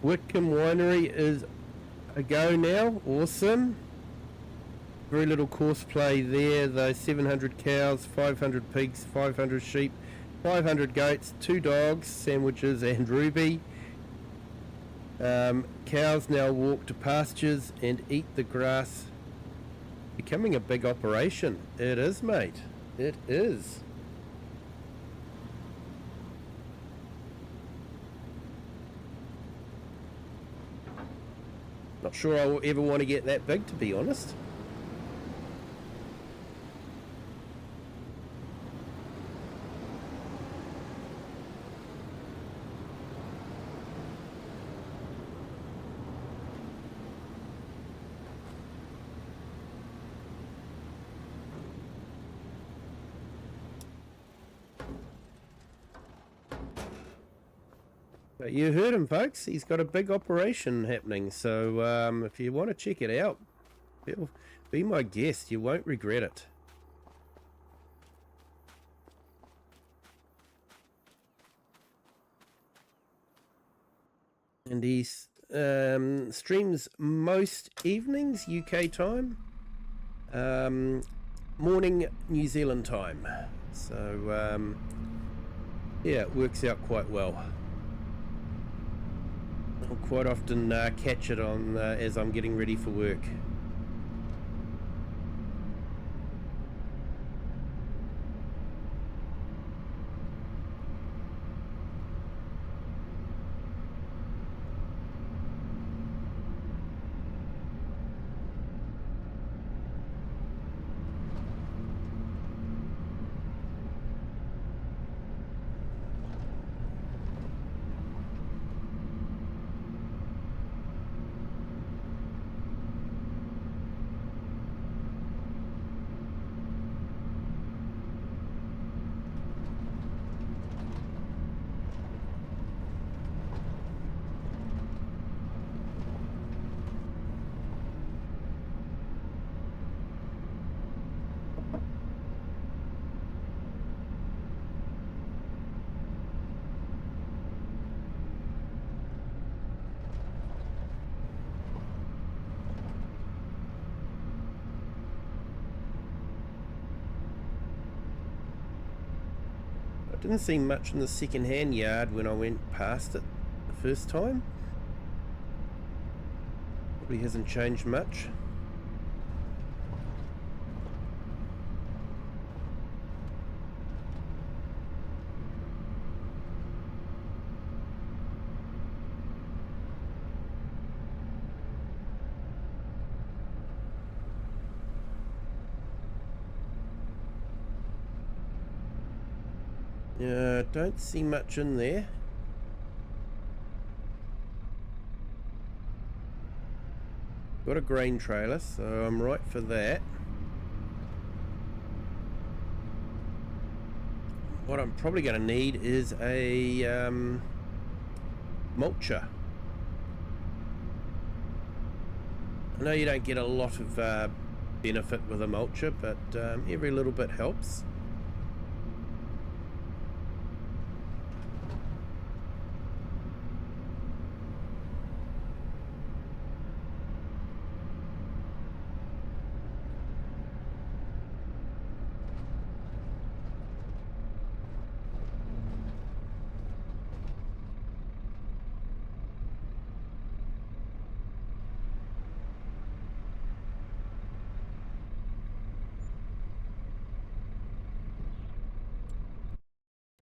Witcombe Winery is a go now. Awesome. Very little course play there though. 700 cows, 500 pigs, 500 sheep, 500 goats, 2 dogs, sandwiches and Ruby. Cows now walk to pastures and eat the grass. Becoming a big operation. It is, mate. It is. Not sure I'll ever want to get that big, to be honest. But you heard him, folks. He's got a big operation happening. So if you want to check it out, be my guest. You won't regret it. And he streams most evenings, UK time. Morning, New Zealand time. So yeah, it works out quite well. I'll quite often catch it on as I'm getting ready for work. Didn't see much in the second-hand yard when I went past it the first time. Probably hasn't changed much. Yeah, don't see much in there. Got a grain trailer, so I'm right for that. What I'm probably going to need is a mulcher. I know you don't get a lot of benefit with a mulcher, but every little bit helps.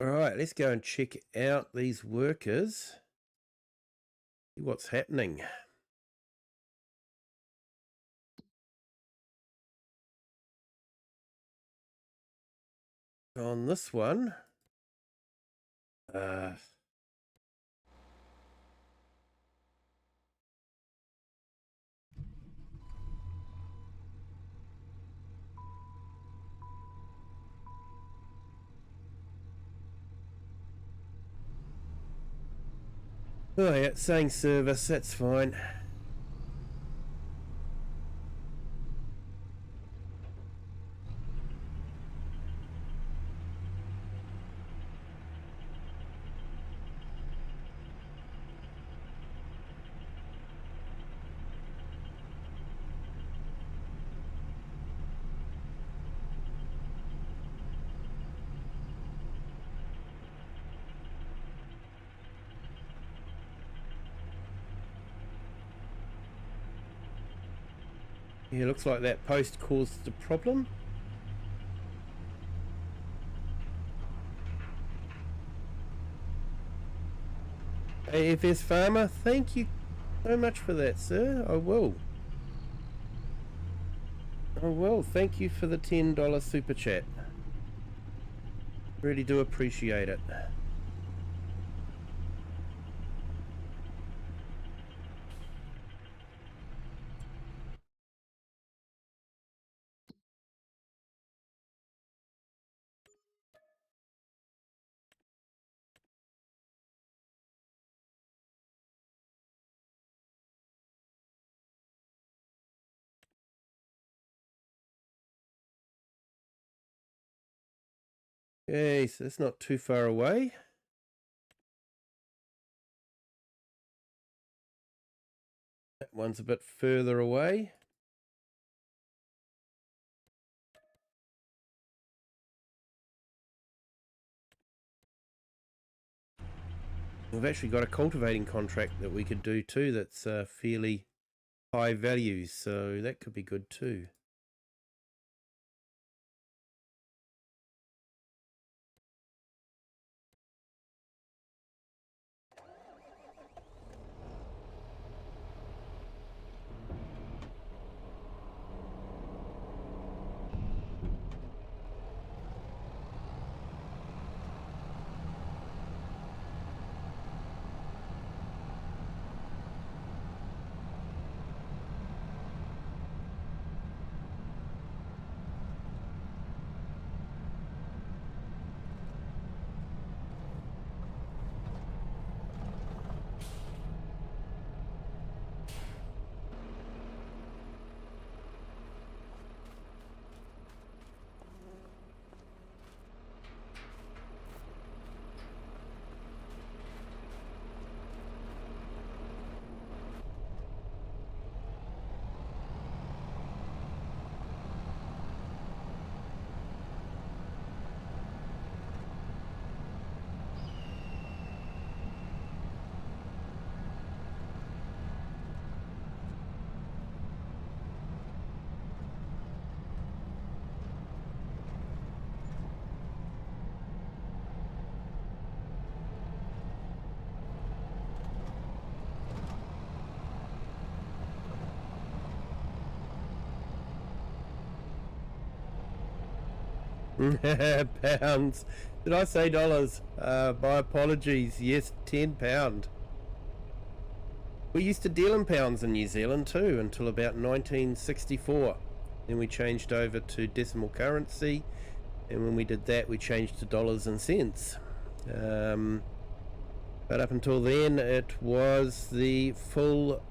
Alright, let's go and check out these workers. See what's happening. On this one, oh yeah, it's saying service, that's fine. Yeah, looks like that post caused the problem. AFS Farmer, thank you so much for that, sir. I will. Thank you for the $10 super chat. Really do appreciate it. Okay, so it's not too far away. That one's a bit further away. We've actually got a cultivating contract that we could do too that's fairly high value, so that could be good too. Pounds. Did I say dollars? My apologies. Yes, £10. We used to deal in pounds in New Zealand too until about 1964. Then we changed over to decimal currency, and when we did that we changed to dollars and cents. But up until then it was the full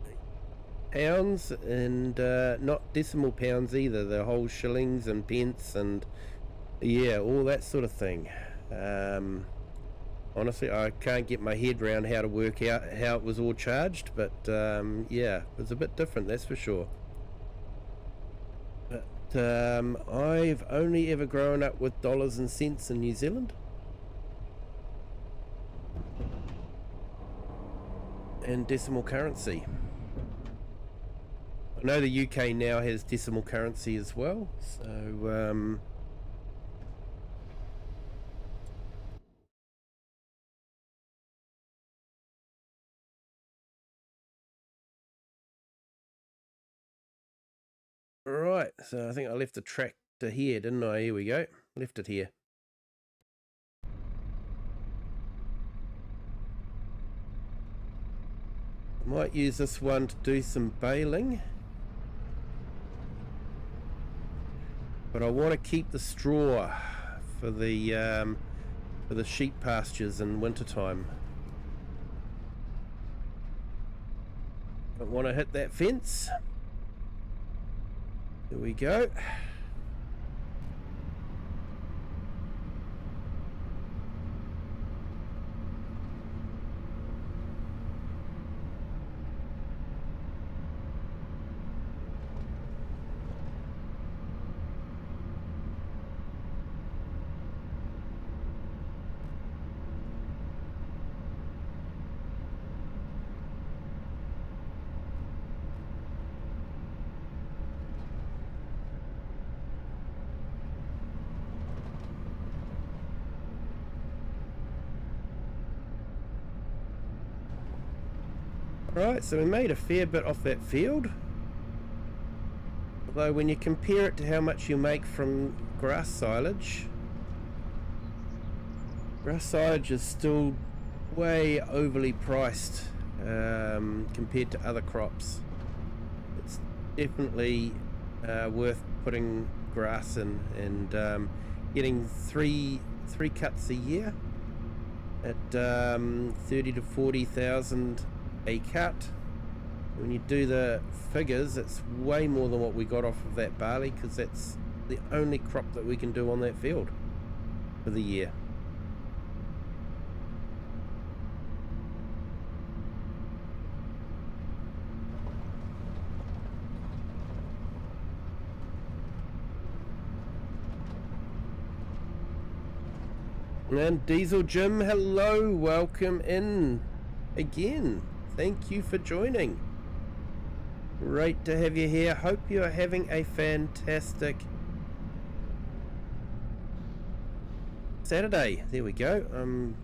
pounds, and not decimal pounds either, the whole shillings and pence and yeah, all that sort of thing. Honestly, I can't get my head around how to work out how it was all charged, but yeah, it was a bit different, that's for sure. But I've only ever grown up with dollars and cents in New Zealand. And decimal currency. I know the UK now has decimal currency as well, so right, so I think I left the tractor here, didn't I? Here we go. Left it here. Might use this one to do some baling, but I want to keep the straw for the sheep pastures in wintertime. Don't want to hit that fence. There we go. Right, so we made a fair bit off that field. Although when you compare it to how much you make from grass silage is still way overly priced compared to other crops. It's definitely worth putting grass in and getting three cuts a year at 30 to 40,000 a cut. When you do the figures, it's way more than what we got off of that barley, because that's the only crop that we can do on that field for the year. And Diesel Jim, hello, welcome in again. Thank you for joining. Great to have you here. Hope you are having a fantastic Saturday. There we go.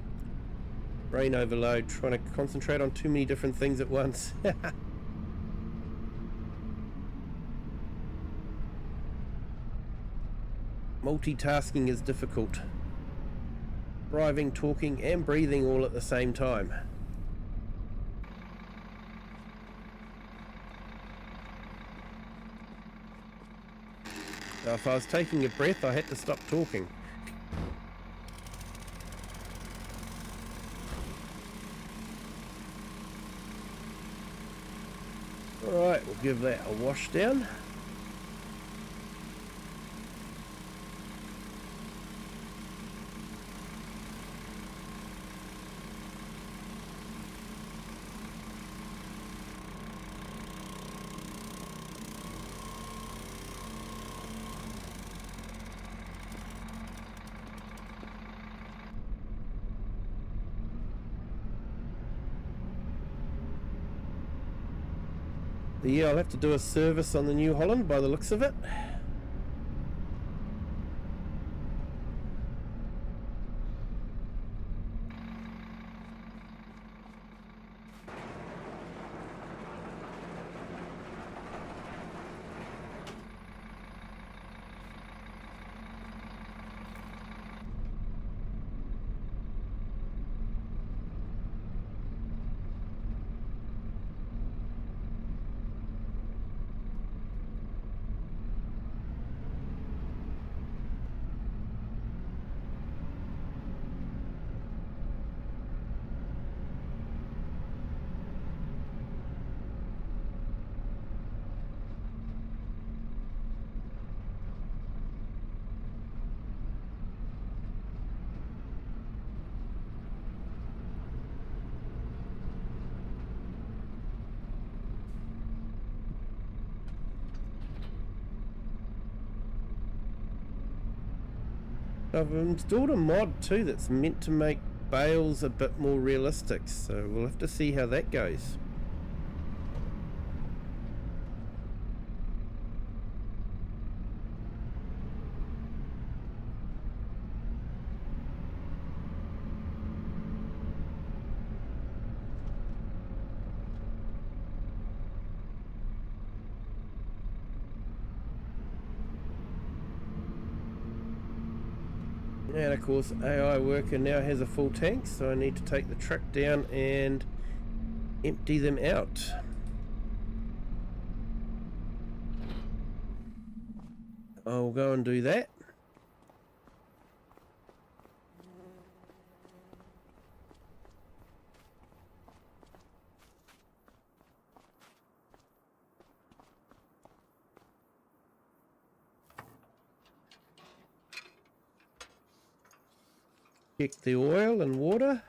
Brain overload, trying to concentrate on too many different things at once. Multitasking is difficult. Driving, talking and breathing all at the same time. If I was taking a breath, I had to stop talking. Alright, we'll give that a wash down. Yeah, I'll have to do a service on the New Holland by the looks of it. I've installed a mod too that's meant to make bales a bit more realistic, so we'll have to see how that goes. And of course AI worker now has a full tank, so I need to take the truck down and empty them out. I'll go and do that. Check the oil and water.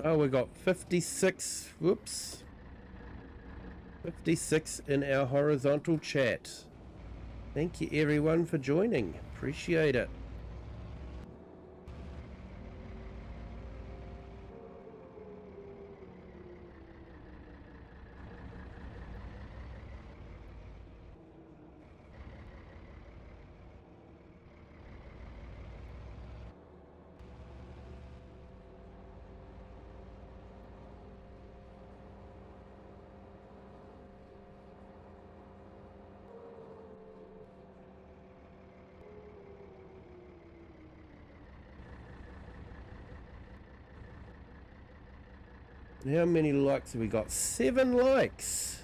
Oh, we got 56, whoops, 56 in our horizontal chat. Thank you everyone for joining, appreciate it. How many likes have we got? 7 likes.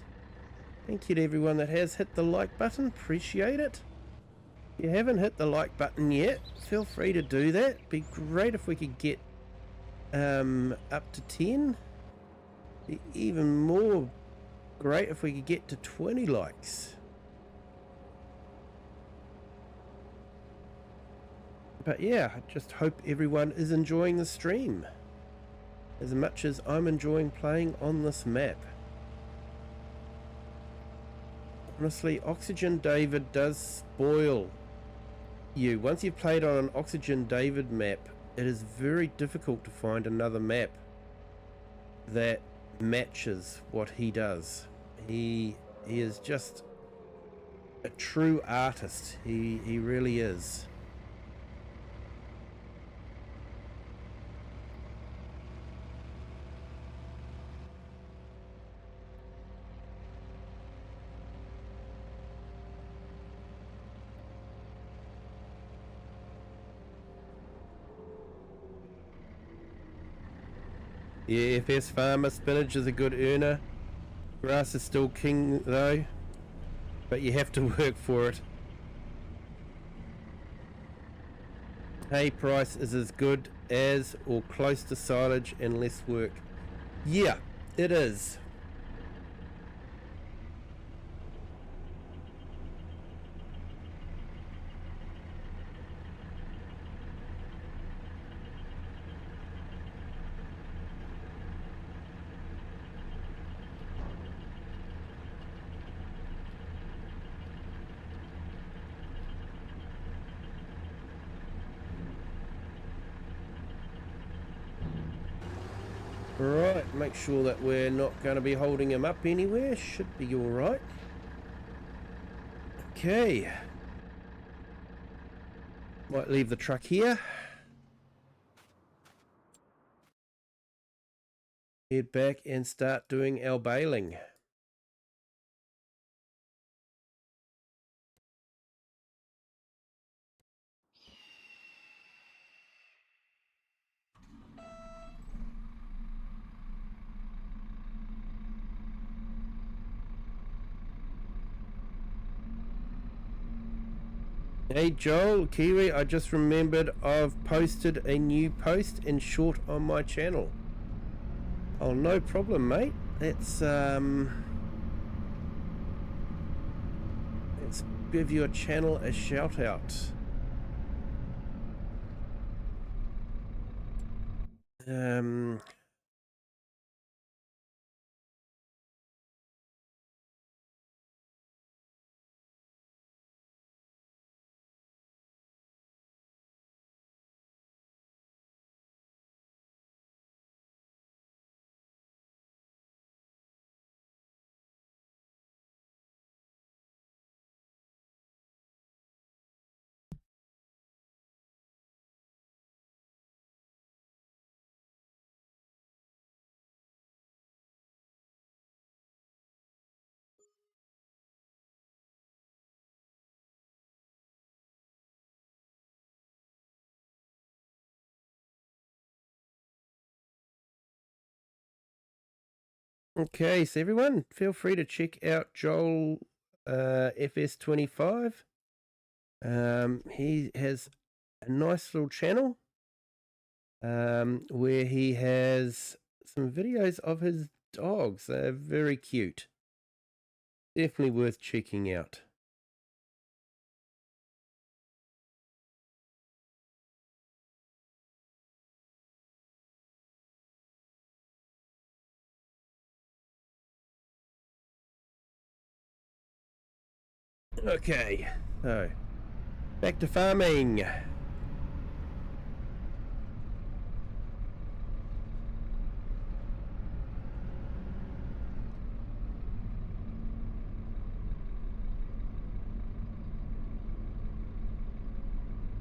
Thank you to everyone that has hit the like button. Appreciate it. If you haven't hit the like button yet, feel free to do that. It'd be great if we could get up to 10. Be even more great if we could get to 20 likes. But yeah, I just hope everyone is enjoying the stream as much as I'm enjoying playing on this map. Honestly, OxygenDavid does spoil you. Once you've played on an OxygenDavid map, it is very difficult to find another map that matches what he does. He is just a true artist. He really is. Yeah, FS Farmer, spinach is a good earner. Grass is still king though, but you have to work for it. Hay price is as good as or close to silage and less work. Yeah, it is. Right, make sure that we're not going to be holding him up anywhere. Should be alright. Okay. Might leave the truck here. Head back and start doing our baling. Hey Joel, Kiwi, I just remembered I've posted a new post in short on my channel. Oh, no problem, mate. Let's give your channel a shout out. Okay, so everyone, feel free to check out Joel FS25. He has a nice little channel where he has some videos of his dogs. They're very cute. Definitely worth checking out. Okay, so back to farming.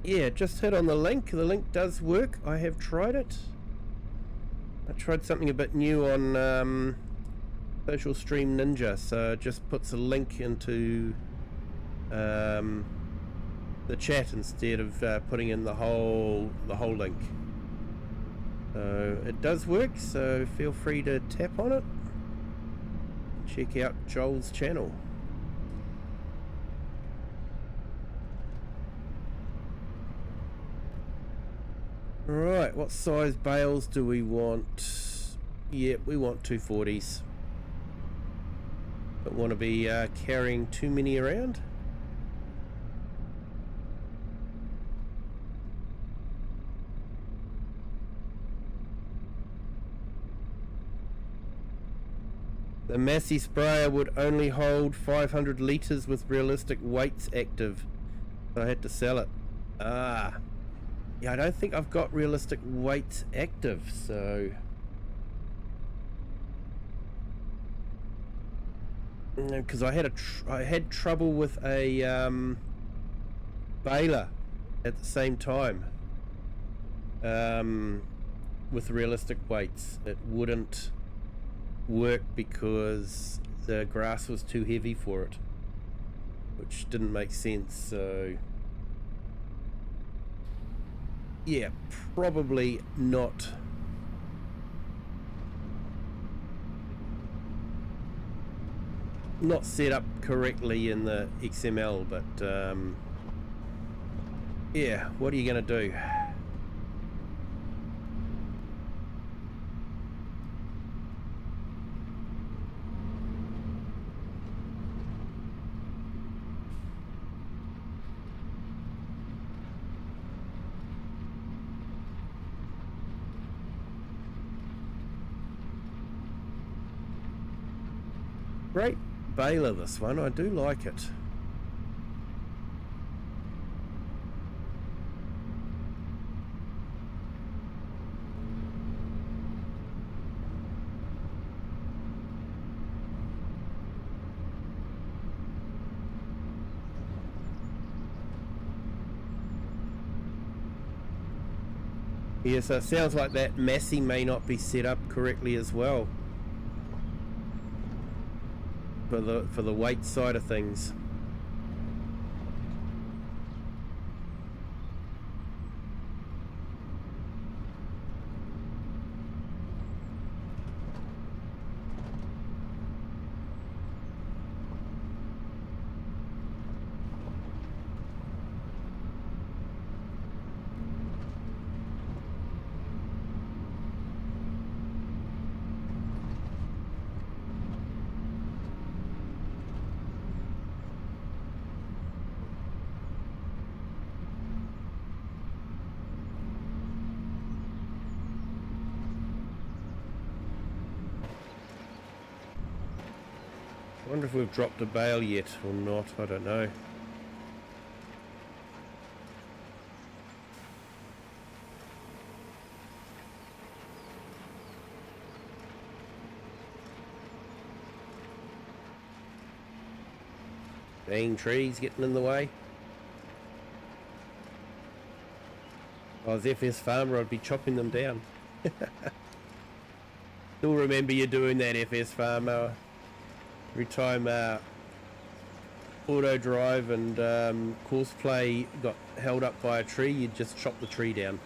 Yeah, just hit on the link. The link does work. I have tried it. I tried something a bit new on Social Stream Ninja, so it just puts a link into the chat instead of putting in the whole link. So it does work, so feel free to tap on it. Check out Joel's channel. Right, what size bales do we want? Yep, we want 240s. Don't want to be carrying too many around. The Massey sprayer would only hold 500 litres with realistic weights active, so I had to sell it. Ah, yeah, I don't think I've got realistic weights active, so because I had trouble with a baler at the same time with realistic weights. It wouldn't work because the grass was too heavy for it, which didn't make sense. So yeah, probably not set up correctly in the XML, but yeah, what are you gonna do? Great baler, this one. I do like it. Yeah, so it sounds like that Massey may not be set up correctly as well for the weight side of things. I wonder if we've dropped a bale yet or not, I don't know. Dang trees getting in the way. If I was FS Farmer, I'd be chopping them down. Still remember you doing that, FS Farmer. Every time auto drive and course play got held up by a tree, you'd just chop the tree down.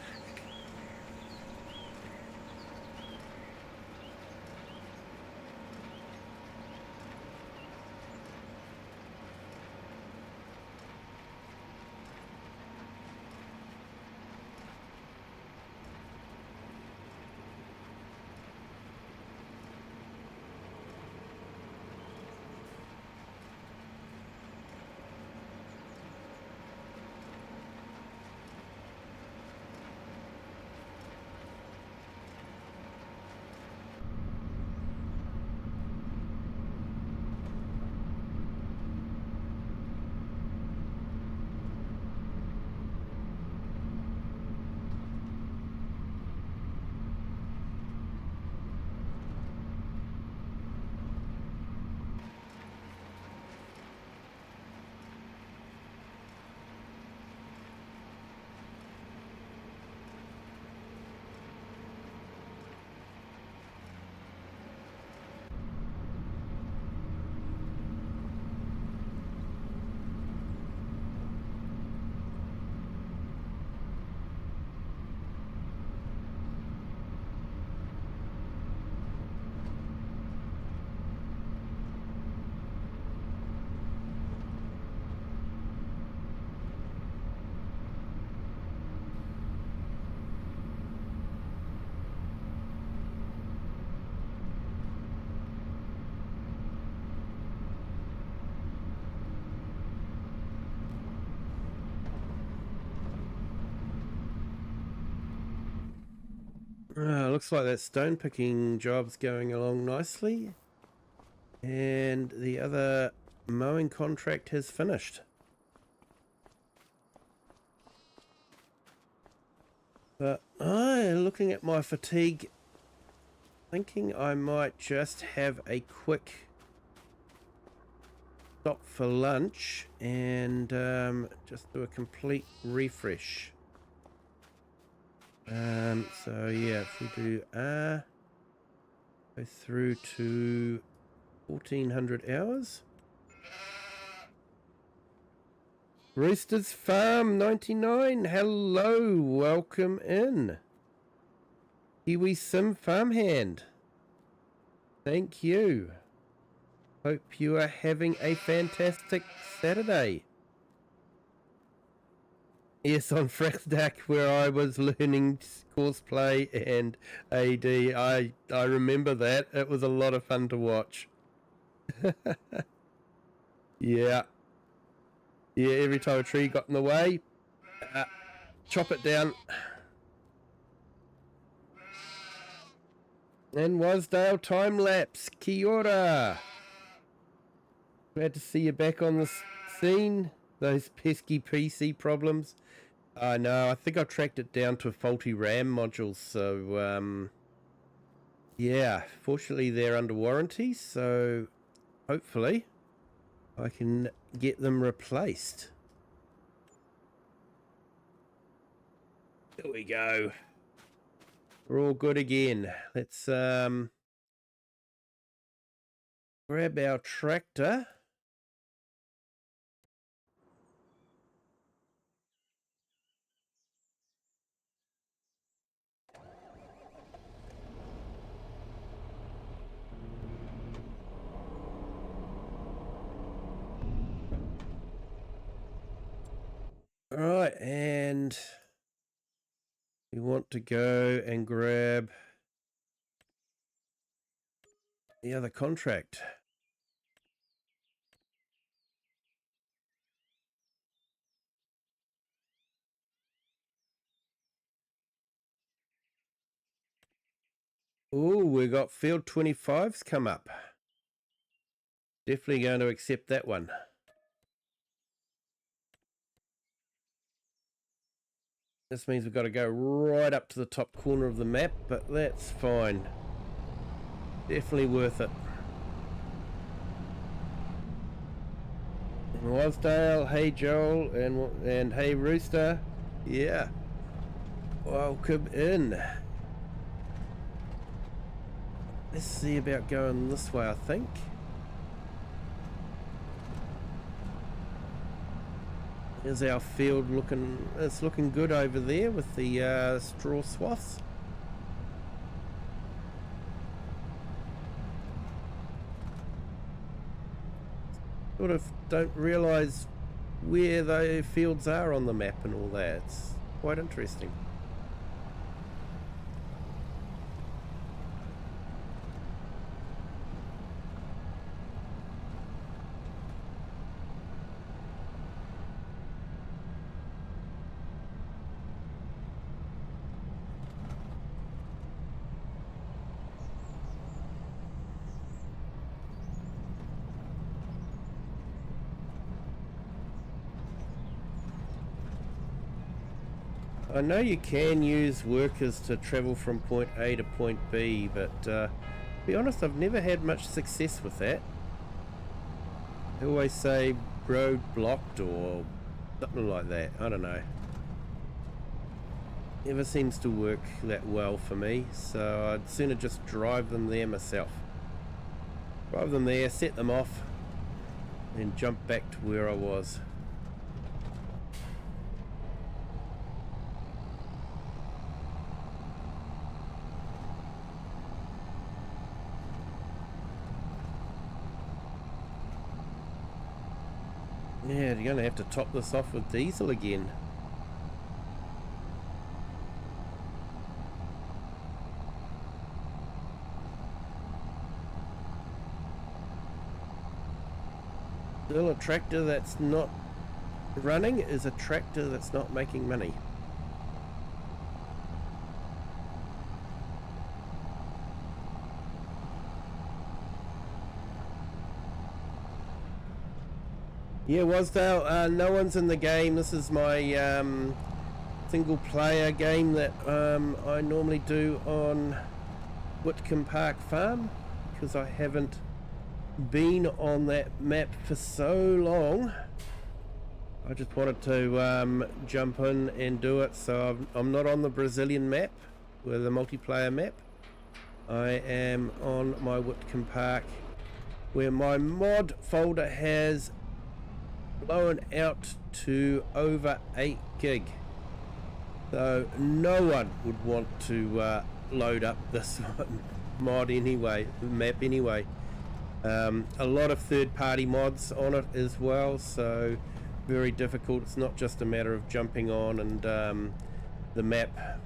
Looks like that stone picking job's going along nicely. And the other mowing contract has finished. But looking at my fatigue, thinking I might just have a quick stop for lunch and just do a complete refresh. So yeah, if we do go through to 1400 hours. Roosters Farm 99, hello, welcome in. Kiwi Sim Farmhand, thank you. Hope you are having a fantastic Saturday. Yes, on Fraxdac, where I was learning courseplay and AD. I remember that. It was a lot of fun to watch. Yeah. Yeah, every time a tree got in the way, chop it down. And Wasdale time lapse. Kia ora. Glad to see you back on the scene. Those pesky PC problems. I know, I think I tracked it down to faulty RAM modules, so yeah, fortunately they're under warranty, so hopefully I can get them replaced. There we go. We're all good again. Let's grab our tractor. All right, and we want to go and grab the other contract. Oh, we got field 25s come up. Definitely going to accept that one. This means we've got to go right up to the top corner of the map, but that's fine. Definitely worth it. Wasdale, hey Joel, and hey Rooster. Yeah. Welcome in. Let's see about going this way, I think. Here's our field looking, it's looking good over there with the straw swaths. Sort of don't realise where the fields are on the map and all that. It's quite interesting. I know you can use workers to travel from point A to point B, but to be honest, I've never had much success with that. They always say road blocked or something like that. I don't know. Never seems to work that well for me, so I'd sooner just drive them there myself. Drive them there, set them off, and jump back to where I was. Yeah, you're going to have to top this off with diesel again. Still, a tractor that's not running is a tractor that's not making money. Yeah, Wasdale, no one's in the game. This is my single player game that I normally do on Witcombe Park Farm, because I haven't been on that map for so long. I just wanted to jump in and do it. So I'm not on the Brazilian map, with the multiplayer map. I am on my Witcombe Park, where my mod folder has blown out to over 8 gig. So no one would want to load up this mod anyway, map anyway. A lot of third-party mods on it as well, so very difficult. It's not just a matter of jumping on and the map,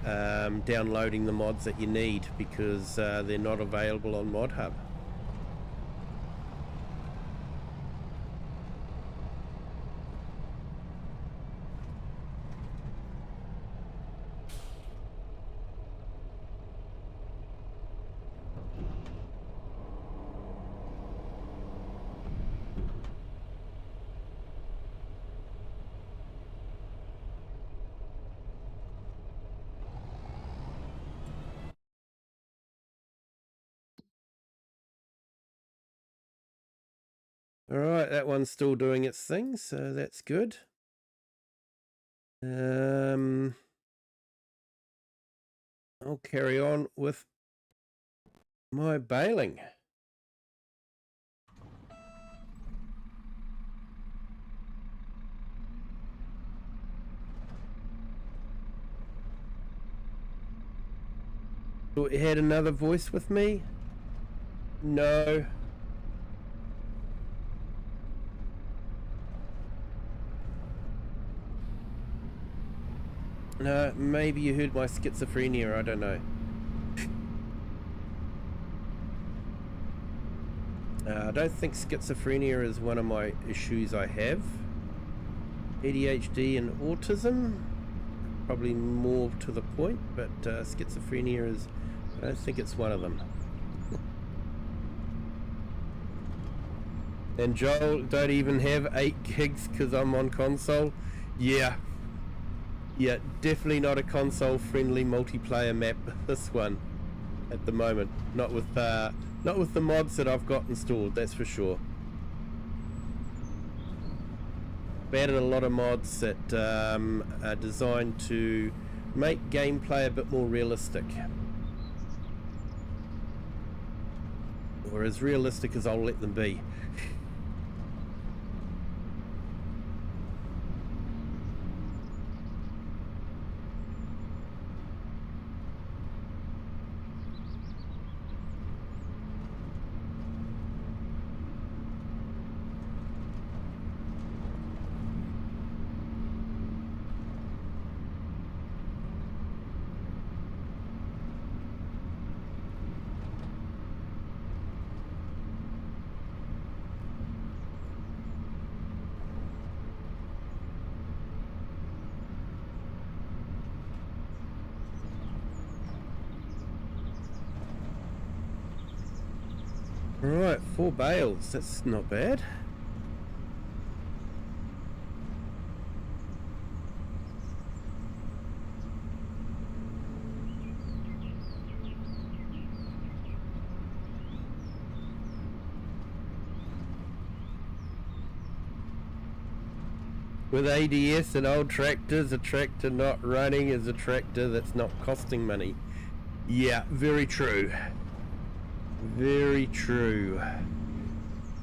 downloading the mods that you need, because they're not available on ModHub. Alright, that one's still doing its thing, so that's good. I'll carry on with my baling. Thought you had another voice with me? No. No, maybe you heard my schizophrenia, I don't know. I don't think schizophrenia is one of my issues I have. ADHD and autism, probably more to the point, but schizophrenia is, I don't think it's one of them. And Joel, don't even have 8 gigs because I'm on console. Yeah, definitely not a console-friendly multiplayer map. This one, at the moment, not with the mods that I've got installed. That's for sure. I've added a lot of mods that are designed to make gameplay a bit more realistic, or as realistic as I'll let them be. Right, 4 bales, that's not bad. With ADS and old tractors, a tractor not running is a tractor that's not costing money. Yeah, very true. Very true.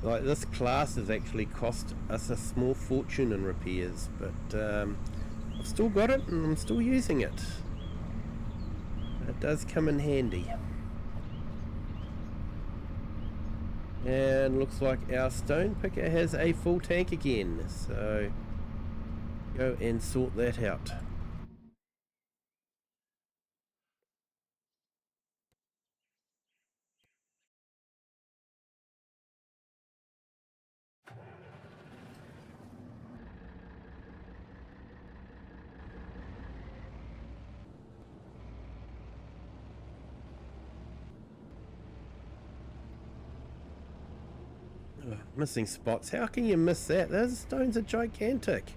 Like, this class has actually cost us a small fortune in repairs, but I've still got it and I'm still using it. It does come in handy. And looks like our stone picker has a full tank again, so go and sort that out. Missing spots. How can you miss that? Those stones are gigantic.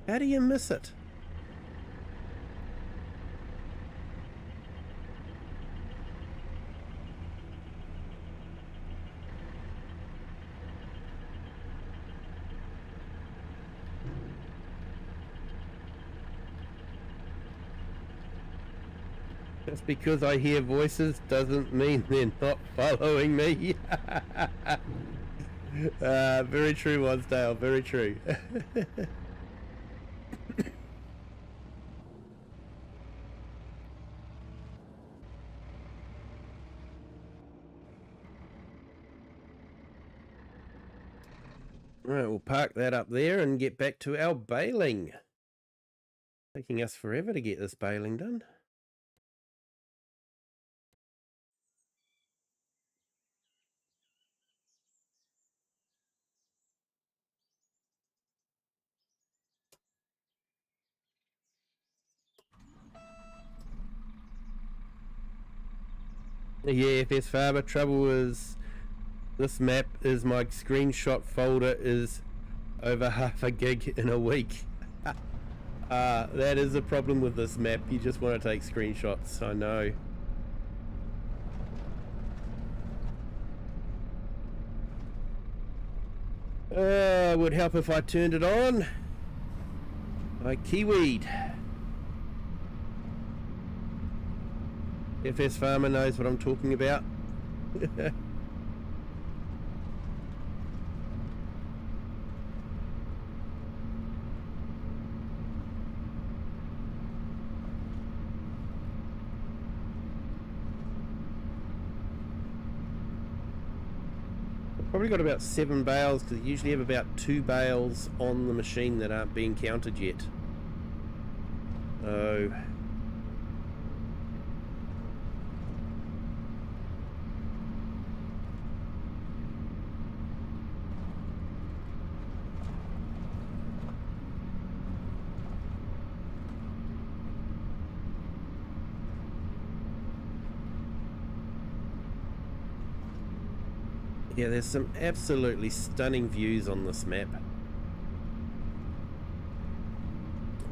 How do you miss it? Just because I hear voices doesn't mean they're not following me. Very true, Wansdale, very true. Alright, we'll park that up there and get back to our baling. Taking us forever to get this baling done. Yeah, FS Farmer, trouble is this map is my screenshot folder is over half a gig in a week. That is the problem with this map. You just want to take screenshots, I know. Would help if I turned it on. Like Kiwi. FS Farmer knows what I'm talking about. Probably got about 7 bales because you usually have about 2 bales on the machine that aren't being counted yet. So Yeah, there's some absolutely stunning views on this map.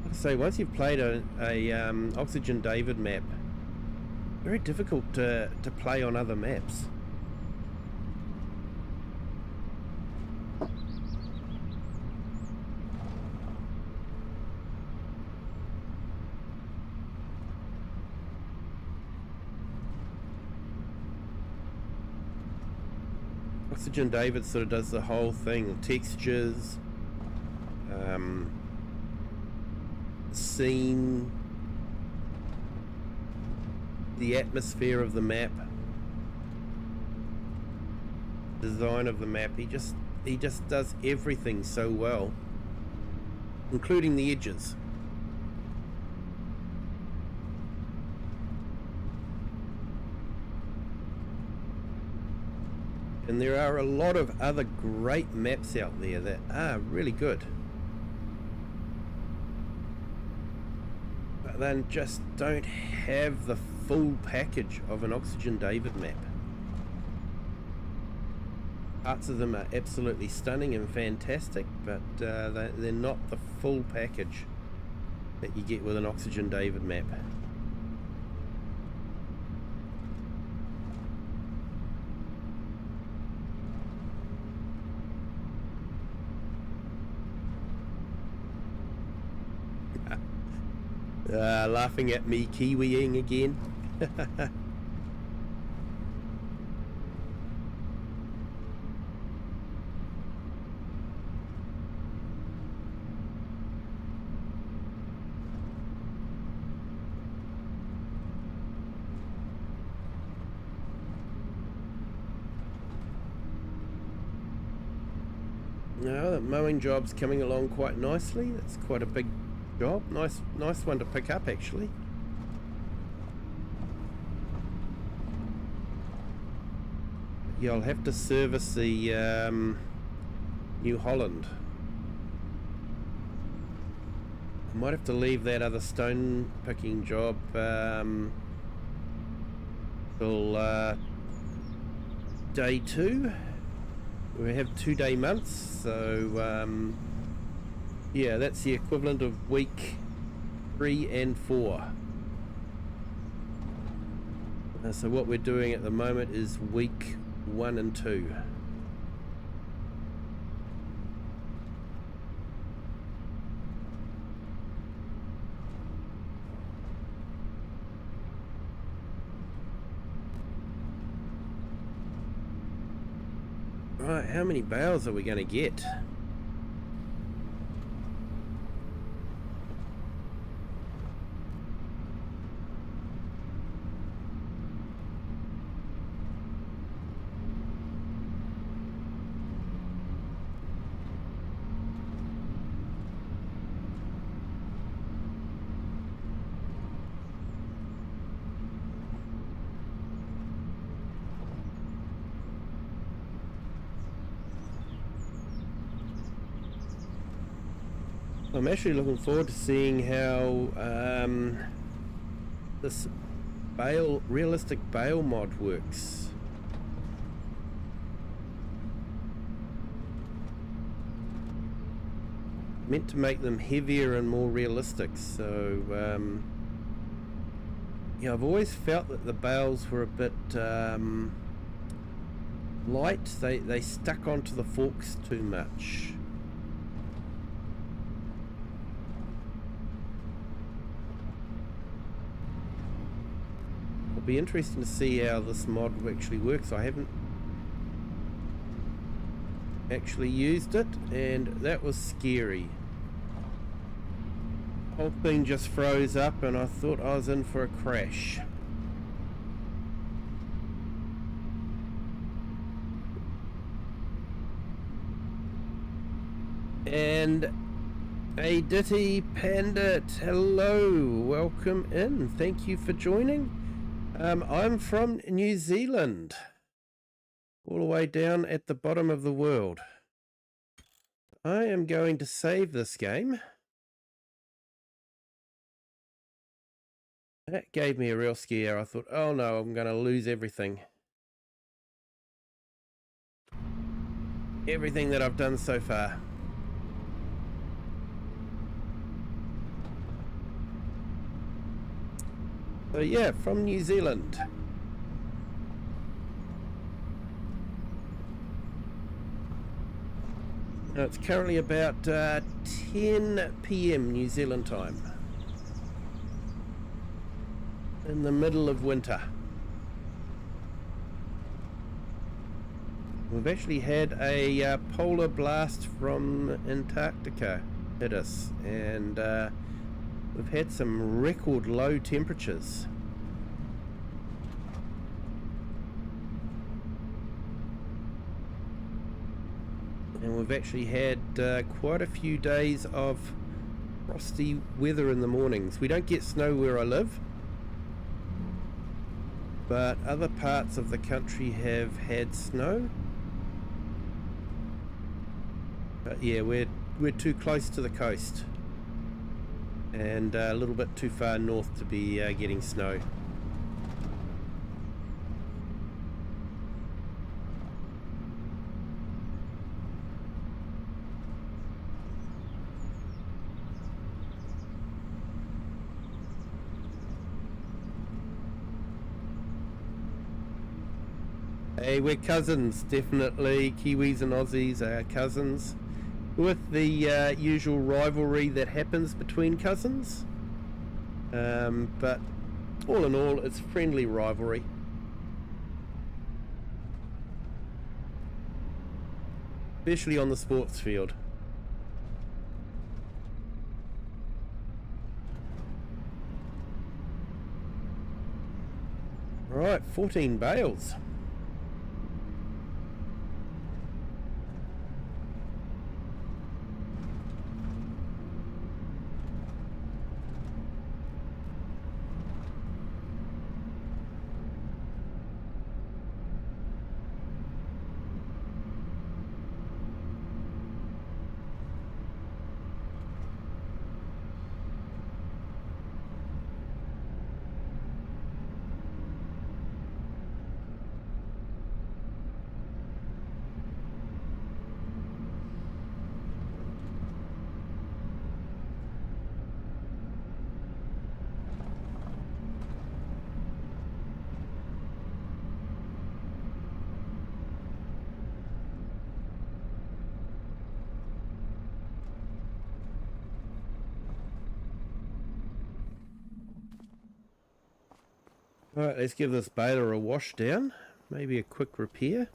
Like I say, once you've played a OxygenDavid map, very difficult to play on other maps. OxygenDavid sort of does the whole thing, textures, scene, the atmosphere of the map, design of the map. He just does everything so well, including the edges. And there are a lot of other great maps out there that are really good, but then just don't have the full package of an OxygenDavid map. Parts of them are absolutely stunning and fantastic, but they're not the full package that you get with an OxygenDavid map. Laughing at me Kiwiing again. No, that mowing job's coming along quite nicely. That's quite a big job. Nice one to pick up, actually. Yeah, I'll have to service the New Holland. I might have to leave that other stone picking job till day 2. We have 2-day months, so yeah, that's the equivalent of week 3 and 4. So what we're doing at the moment is week 1 and 2. Right, how many bales are we going to get? I'm actually looking forward to seeing how this realistic bale mod works. Meant to make them heavier and more realistic, so yeah, I've always felt that the bales were a bit light. They stuck onto the forks too much. It'll be interesting to see how this mod actually works. I haven't actually used it, and that was scary. The whole thing just froze up and I thought I was in for a crash. And a Ditty Pandit, hello, welcome in, thank you for joining. I'm from New Zealand, all the way down at the bottom of the world. I am going to save this game. That gave me a real scare. I thought, oh no, I'm going to lose everything. everything that I've done so far. So yeah, from New Zealand. Now it's currently about 10 p.m. New Zealand time. In the middle of winter. We've actually had a polar blast from Antarctica hit us, and we've had some record low temperatures. And we've actually had quite a few days of frosty weather in the mornings. We don't get snow where I live, but other parts of the country have had snow. But yeah, we're too close to the coast and a little bit too far north to be getting snow. Hey, we're cousins, definitely. Kiwis and Aussies are cousins, with the usual rivalry that happens between cousins. But all in all, it's friendly rivalry. Especially on the sports field. Right, 14 bales. Alright, let's give this baler a wash down. Maybe a quick repair.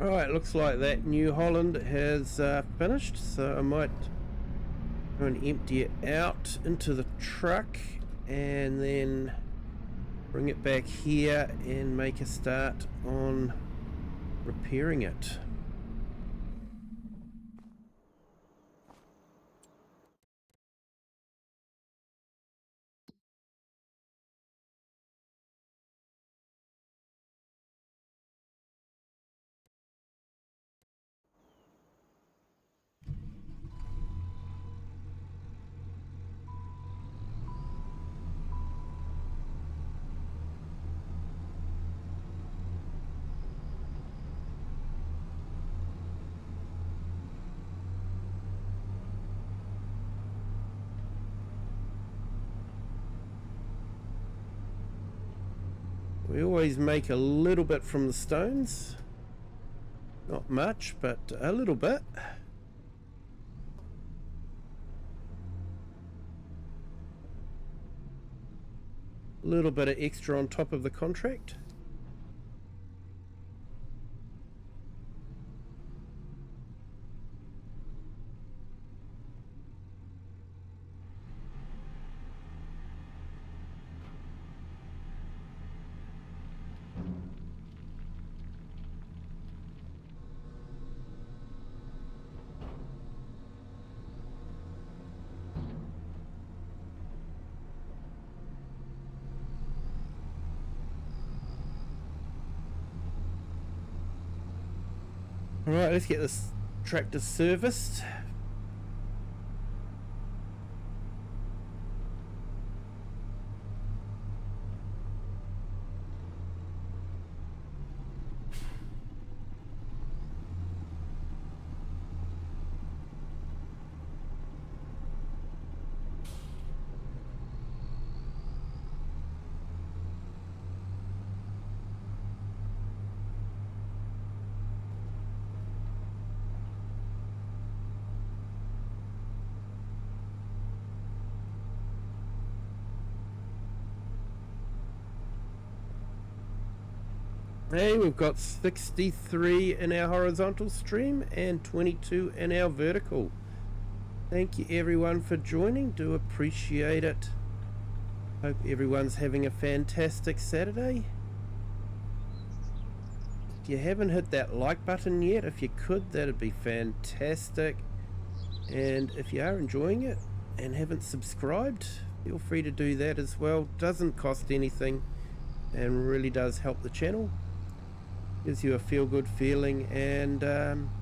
Alright, looks like that New Holland has finished, so I might go and empty it out into the truck and then bring it back here and make a start on repairing it. We always make a little bit from the stones. Not much, but a little bit. A little bit of extra on top of the contract. Alright, let's get this tractor serviced. Hey, we've got 63 in our horizontal stream and 22 in our vertical. Thank you everyone for joining, do appreciate it. Hope everyone's having a fantastic Saturday. If you haven't hit that like button yet, if you could, that'd be fantastic. And if you are enjoying it and haven't subscribed, feel free to do that as well. Doesn't cost anything and really does help the channel. Gives you a feel-good feeling, and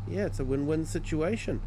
yeah, it's a win-win situation.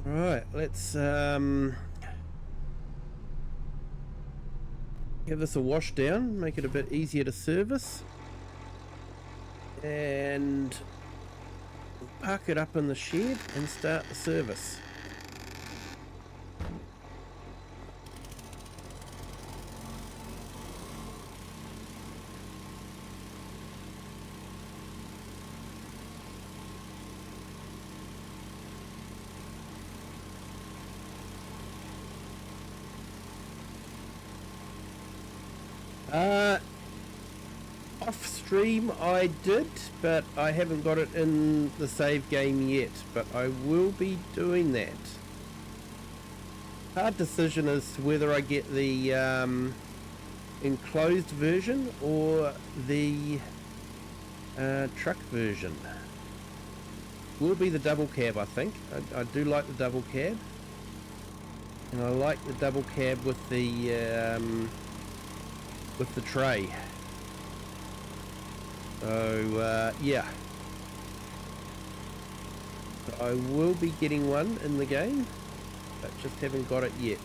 Right, let's give this a wash down, make it a bit easier to service, and park it up in the shed and start the service. Off stream I did, but I haven't got it in the save game yet, but I will be doing that. Hard decision as to whether I get the enclosed version or the truck version. Will be the double cab, I think. I do like the double cab, and I like the double cab with the tray. So yeah, so I will be getting one in the game, but just haven't got it yet.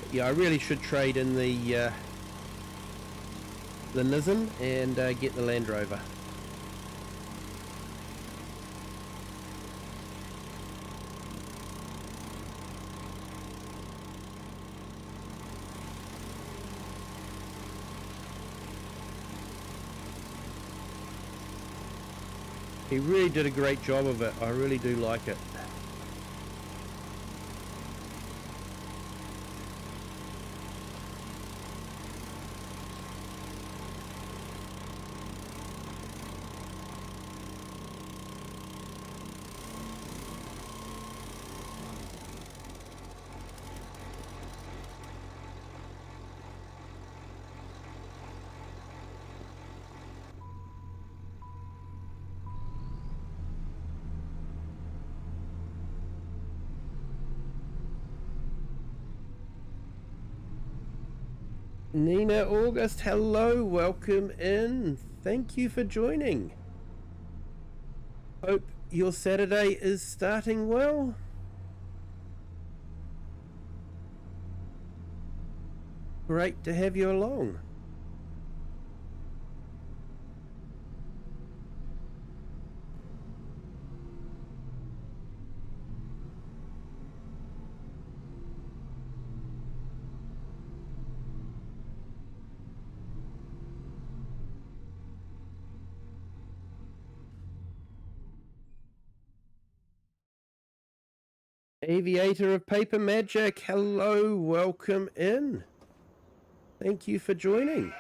But yeah, I really should trade in the Nissan and get the Land Rover. He really did a great job of it. I really do like it. Nina August, hello, welcome in. Thank you for joining. Hope your Saturday is starting well. Great to have you along. Aviator of Paper Magic, hello, welcome in. Thank you for joining.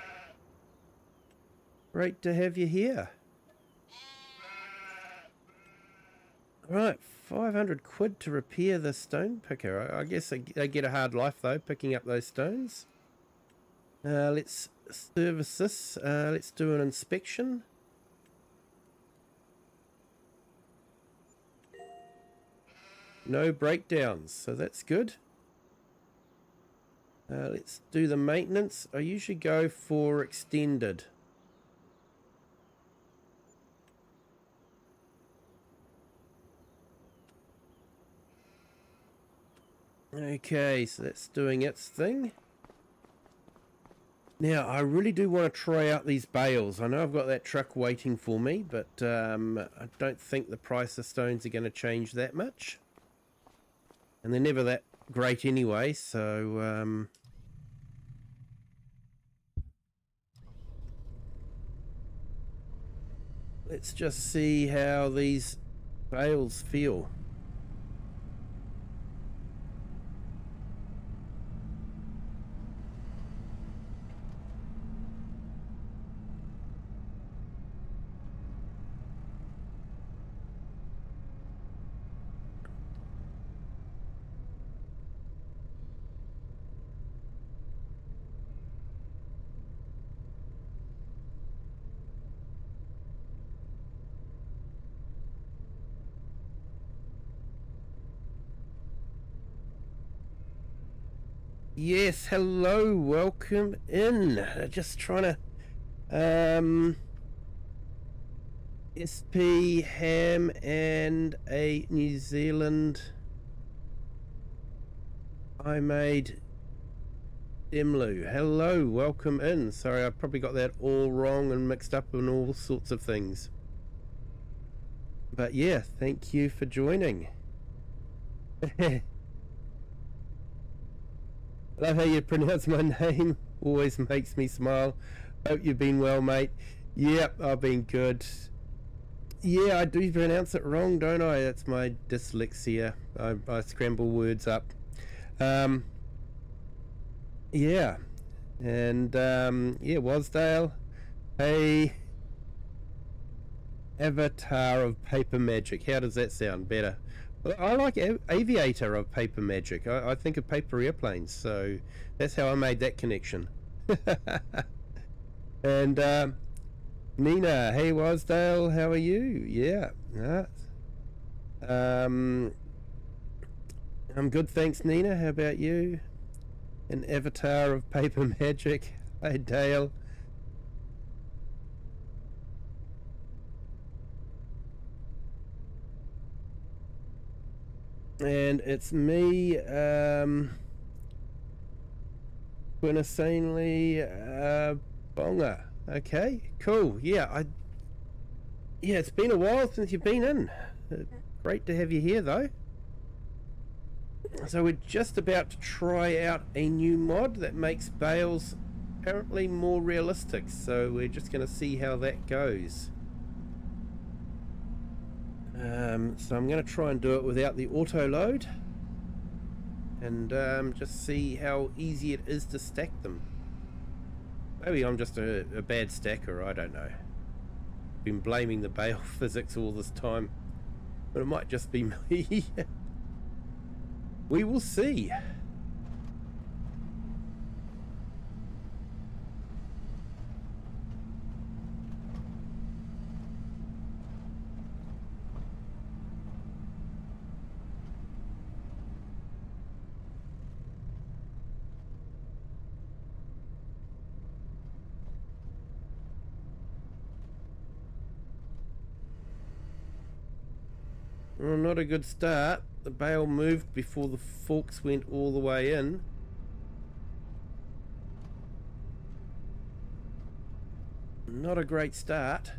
Great to have you here. Right, 500 quid to repair the stone picker. I guess they get a hard life though, picking up those stones. Let's service this. Let's do an inspection. No breakdowns, so that's good. Let's do the maintenance. I usually go for extended. Okay, so that's doing its thing. Now, I really do want to try out these bales. I know I've got that truck waiting for me, but I don't think the price of stones are going to change that much. And they're never that great anyway, so let's just see how these bales feel. Yes, hello, welcome in. Just trying to SP ham and a New Zealand I made Demlu. Hello, welcome in. Sorry, I probably got that all wrong and mixed up in all sorts of things. But yeah, thank you for joining. Love how you pronounce my name. Always makes me smile. Hope you've been well, mate. Yep, I've been good. Yeah, I do pronounce it wrong, don't I? That's my dyslexia. I scramble words up. Yeah. And yeah, Wasdale. Hey, Avatar of Paper Magic. How does that sound? Better. I like Aviator of Paper Magic. I think of paper airplanes, so that's how I made that connection. And Nina, hey Wasdale, how are you? Yeah. I'm good, thanks Nina. How about you? An Avatar of Paper Magic. Hey Dale. And it's me, Quinnisanely Bonga. Okay, cool. Yeah, it's been a while since you've been in. Great to have you here though. So we're just about to try out a new mod that makes bales apparently more realistic. So we're just going to see how that goes. So I'm going to try and do it without the auto load and just see how easy it is to stack them. Maybe I'm just a bad stacker, I don't know. Been blaming the bale physics all this time, but it might just be me. We will see. Well, not a good start. The bale moved before the forks went all the way in. Not a great start.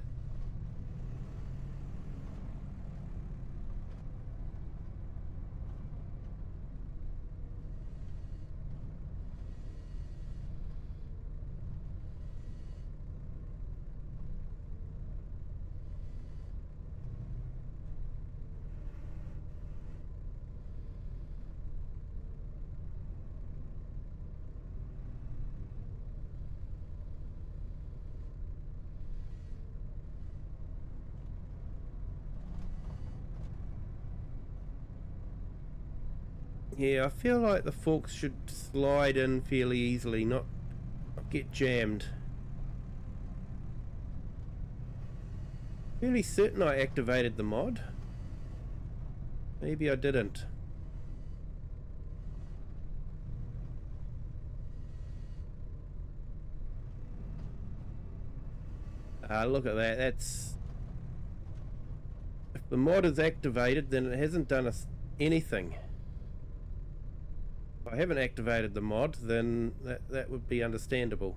Yeah, I feel like the forks should slide in fairly easily, not get jammed. Fairly certain I activated the mod. Maybe I didn't. Look at that. That's... If the mod is activated, then it hasn't done us anything. If I haven't activated the mod, then that would be understandable.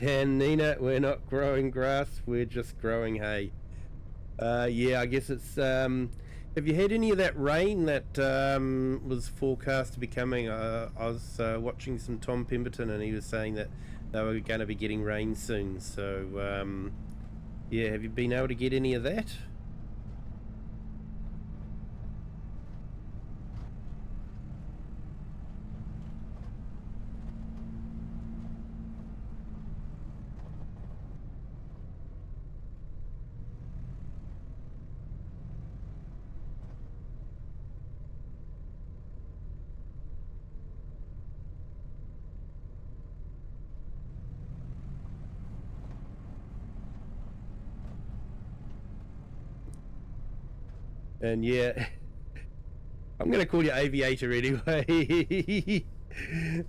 And Nina, we're not growing grass, we're just growing hay. Yeah, I guess it's... have you had any of that rain that was forecast to be coming? I was watching some Tom Pemberton and he was saying that they were going to be getting rain soon. So, yeah, have you been able to get any of that? And yeah, I'm going to call you Aviator anyway.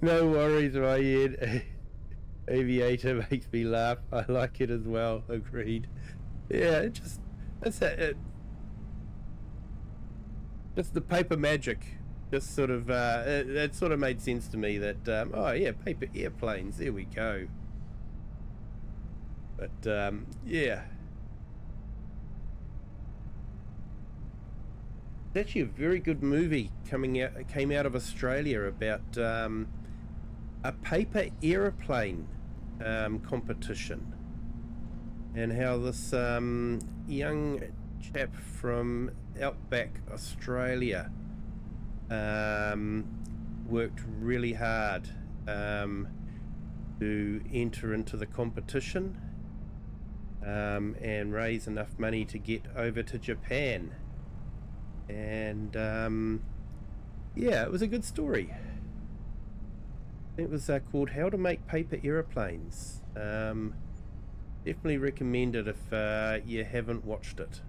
No worries, my head. Aviator makes me laugh. I like it as well. Agreed. Yeah, it just... That's it. Just the paper magic. Just sort of... that sort of made sense to me that... oh yeah, paper airplanes. There we go. But, yeah. It's actually a very good movie came out of Australia about a paper aeroplane competition, and how this young chap from outback Australia worked really hard to enter into the competition and raise enough money to get over to Japan. And yeah, it was a good story. It was called How to Make Paper Aeroplanes. Definitely recommend it if you haven't watched it.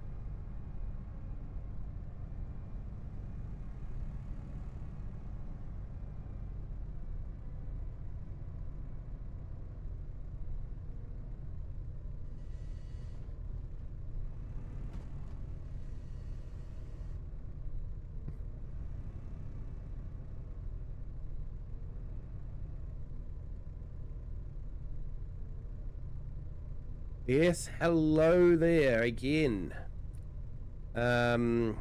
Yes, hello there again. Bez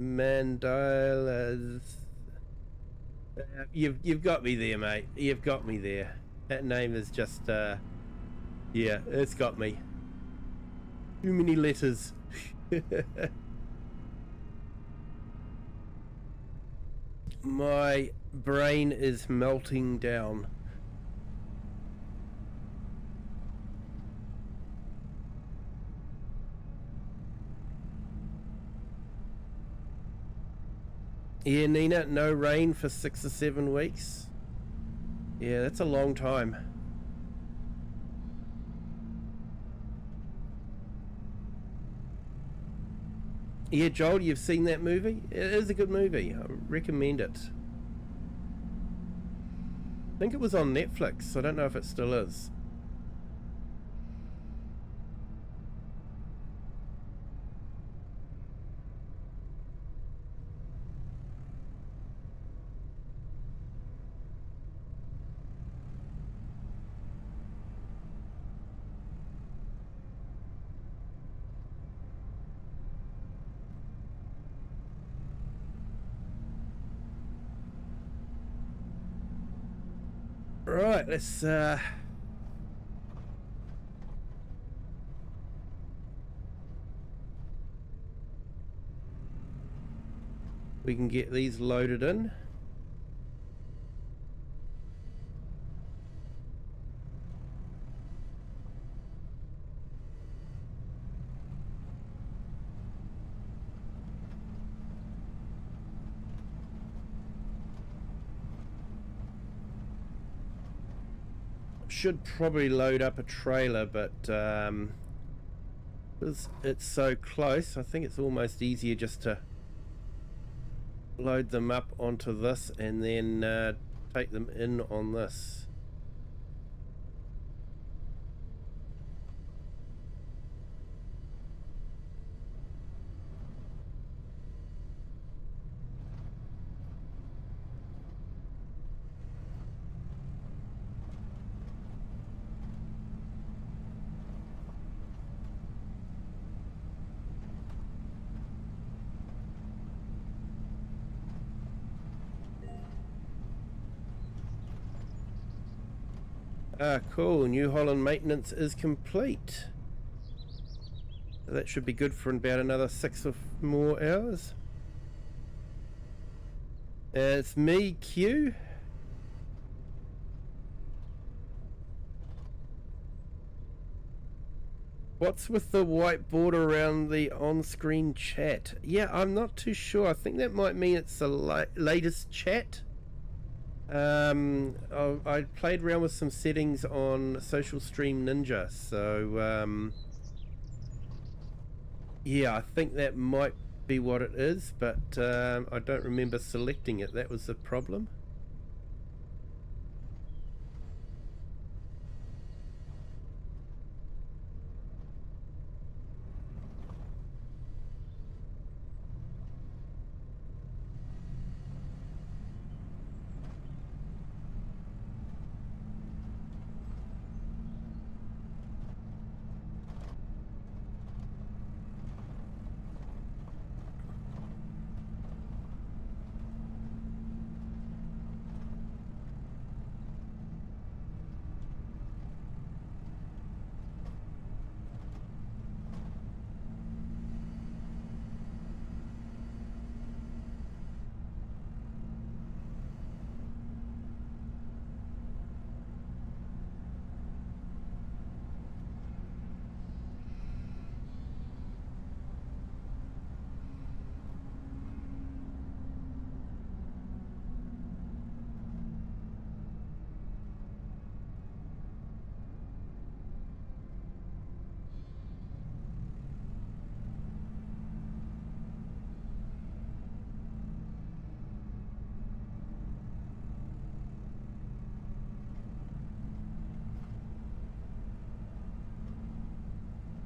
Mandilas. You've got me there, mate. You've got me there. That name is just yeah, it's got me. Too many letters. My brain is melting down. Yeah, Nina, no rain for 6 or 7 weeks. Yeah, that's a long time. Yeah, Joel, you've seen that movie? It is a good movie. I recommend it. I think it was on Netflix. I don't know if it still is. Right, let's we can get these loaded in. Should probably load up a trailer, but because it's so close, I think it's almost easier just to load them up onto this and then take them in on this. Ah, cool. New Holland maintenance is complete. So that should be good for about another 6 or more hours. It's me, Q. What's with the white border around the on-screen chat? Yeah, I'm not too sure. I think that might mean it's the latest chat. I played around with some settings on Social Stream Ninja, so yeah, I think that might be what it is, but I don't remember selecting it. That was the problem.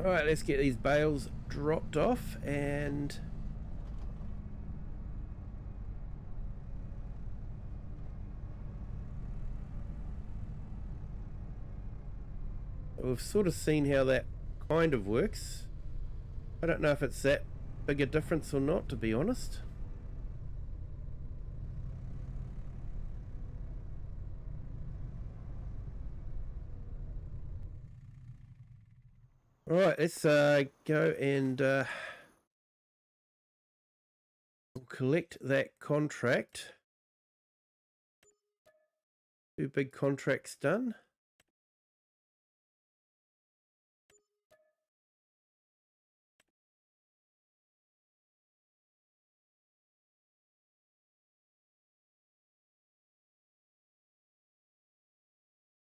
Alright, let's get these bales dropped off and we've sort of seen how that kind of works. I don't know if it's that big a difference or not, to be honest. Alright, let's go and collect that contract. 2 big contracts done.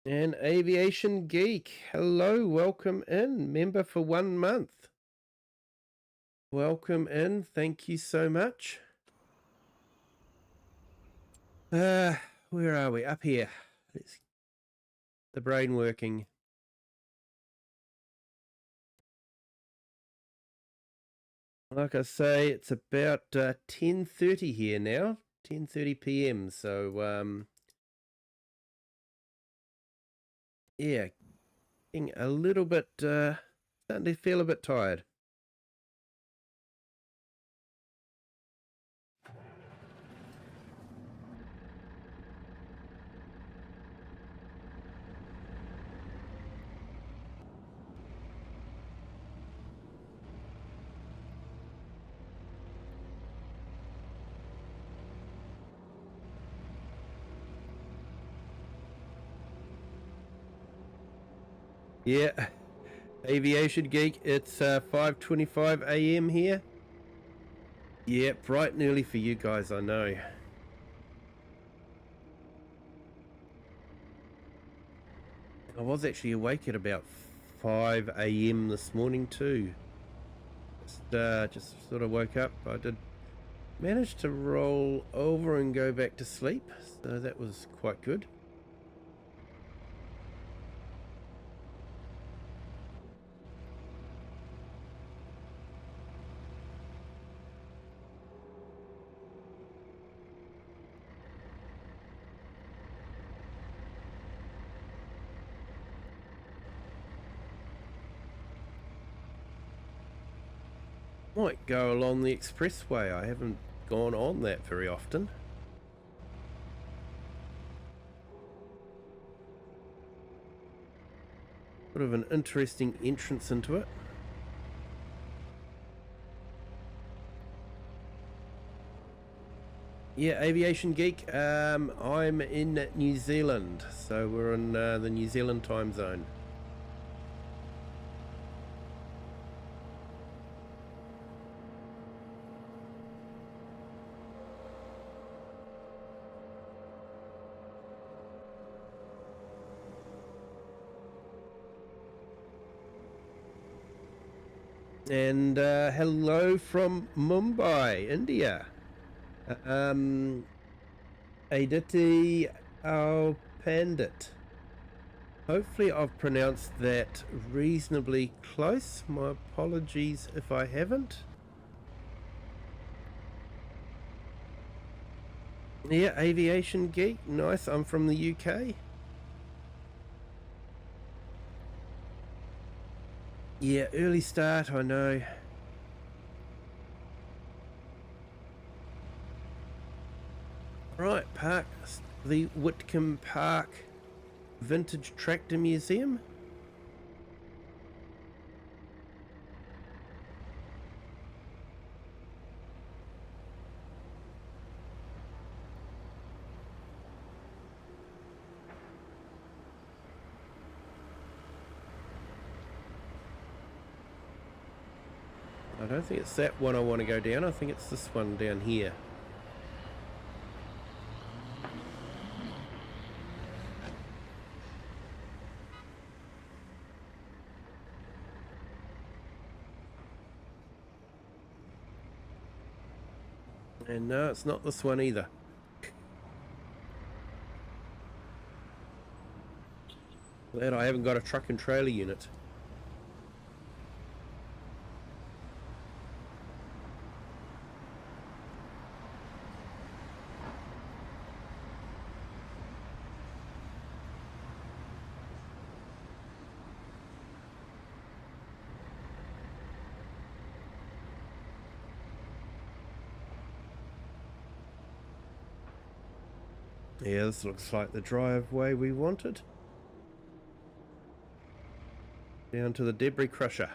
And Aviation Geek, hello, welcome in, member for 1 month. Welcome in, thank you so much. Where are we? Up here. Let's the brain working. Like I say, it's about 10:30 here now, 10:30 p.m. So yeah, getting a little bit starting to feel a bit tired. Yeah, Aviation Geek, it's 5:25 a.m. here. Yeah, bright and early for you guys, I know. I was actually awake at about 5 a.m. this morning too. Just sort of woke up. I did manage to roll over and go back to sleep, so that was quite good. Might go along the expressway. I haven't gone on that very often. Sort of an interesting entrance into it. Yeah, Aviation Geek. I'm in New Zealand, so we're in the New Zealand time zone. And hello from Mumbai, India. Aditi Pandit. Hopefully I've pronounced that reasonably close. My apologies if I haven't. Yeah, Aviation Geek. Nice, I'm from the UK. Yeah, early start, I know. Right, park, the Witcombe Park Vintage Tractor Museum. I don't think it's that one I want to go down. I think it's this one down here. And no, it's not this one either. Glad I haven't got a truck and trailer unit. Yeah, this looks like the driveway we wanted. Down to the debris crusher.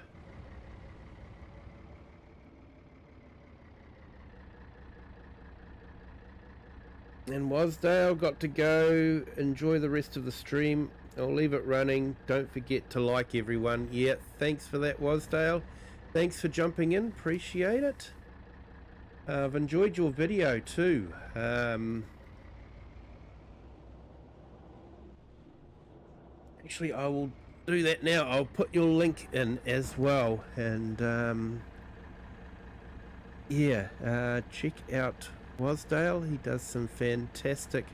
And Wasdale got to go enjoy the rest of the stream. I'll leave it running. Don't forget to like everyone. Yeah, thanks for that, Wasdale. Thanks for jumping in. Appreciate it. I've enjoyed your video too. Actually, I will do that now. I'll put your link in as well, and yeah, check out Wasdale. He does some fantastic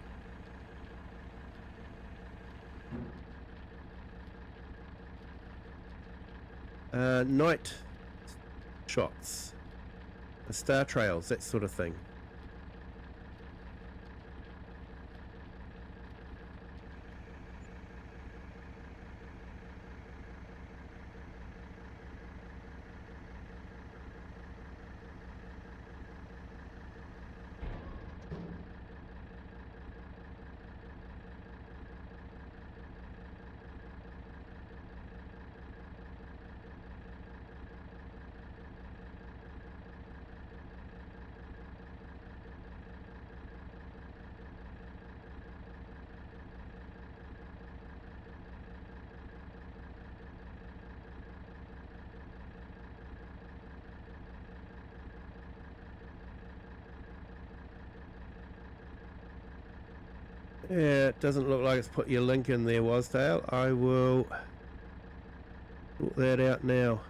night shots, star trails, that sort of thing. Yeah, it doesn't look like it's put your link in there, Wasdale. I will sort that out now.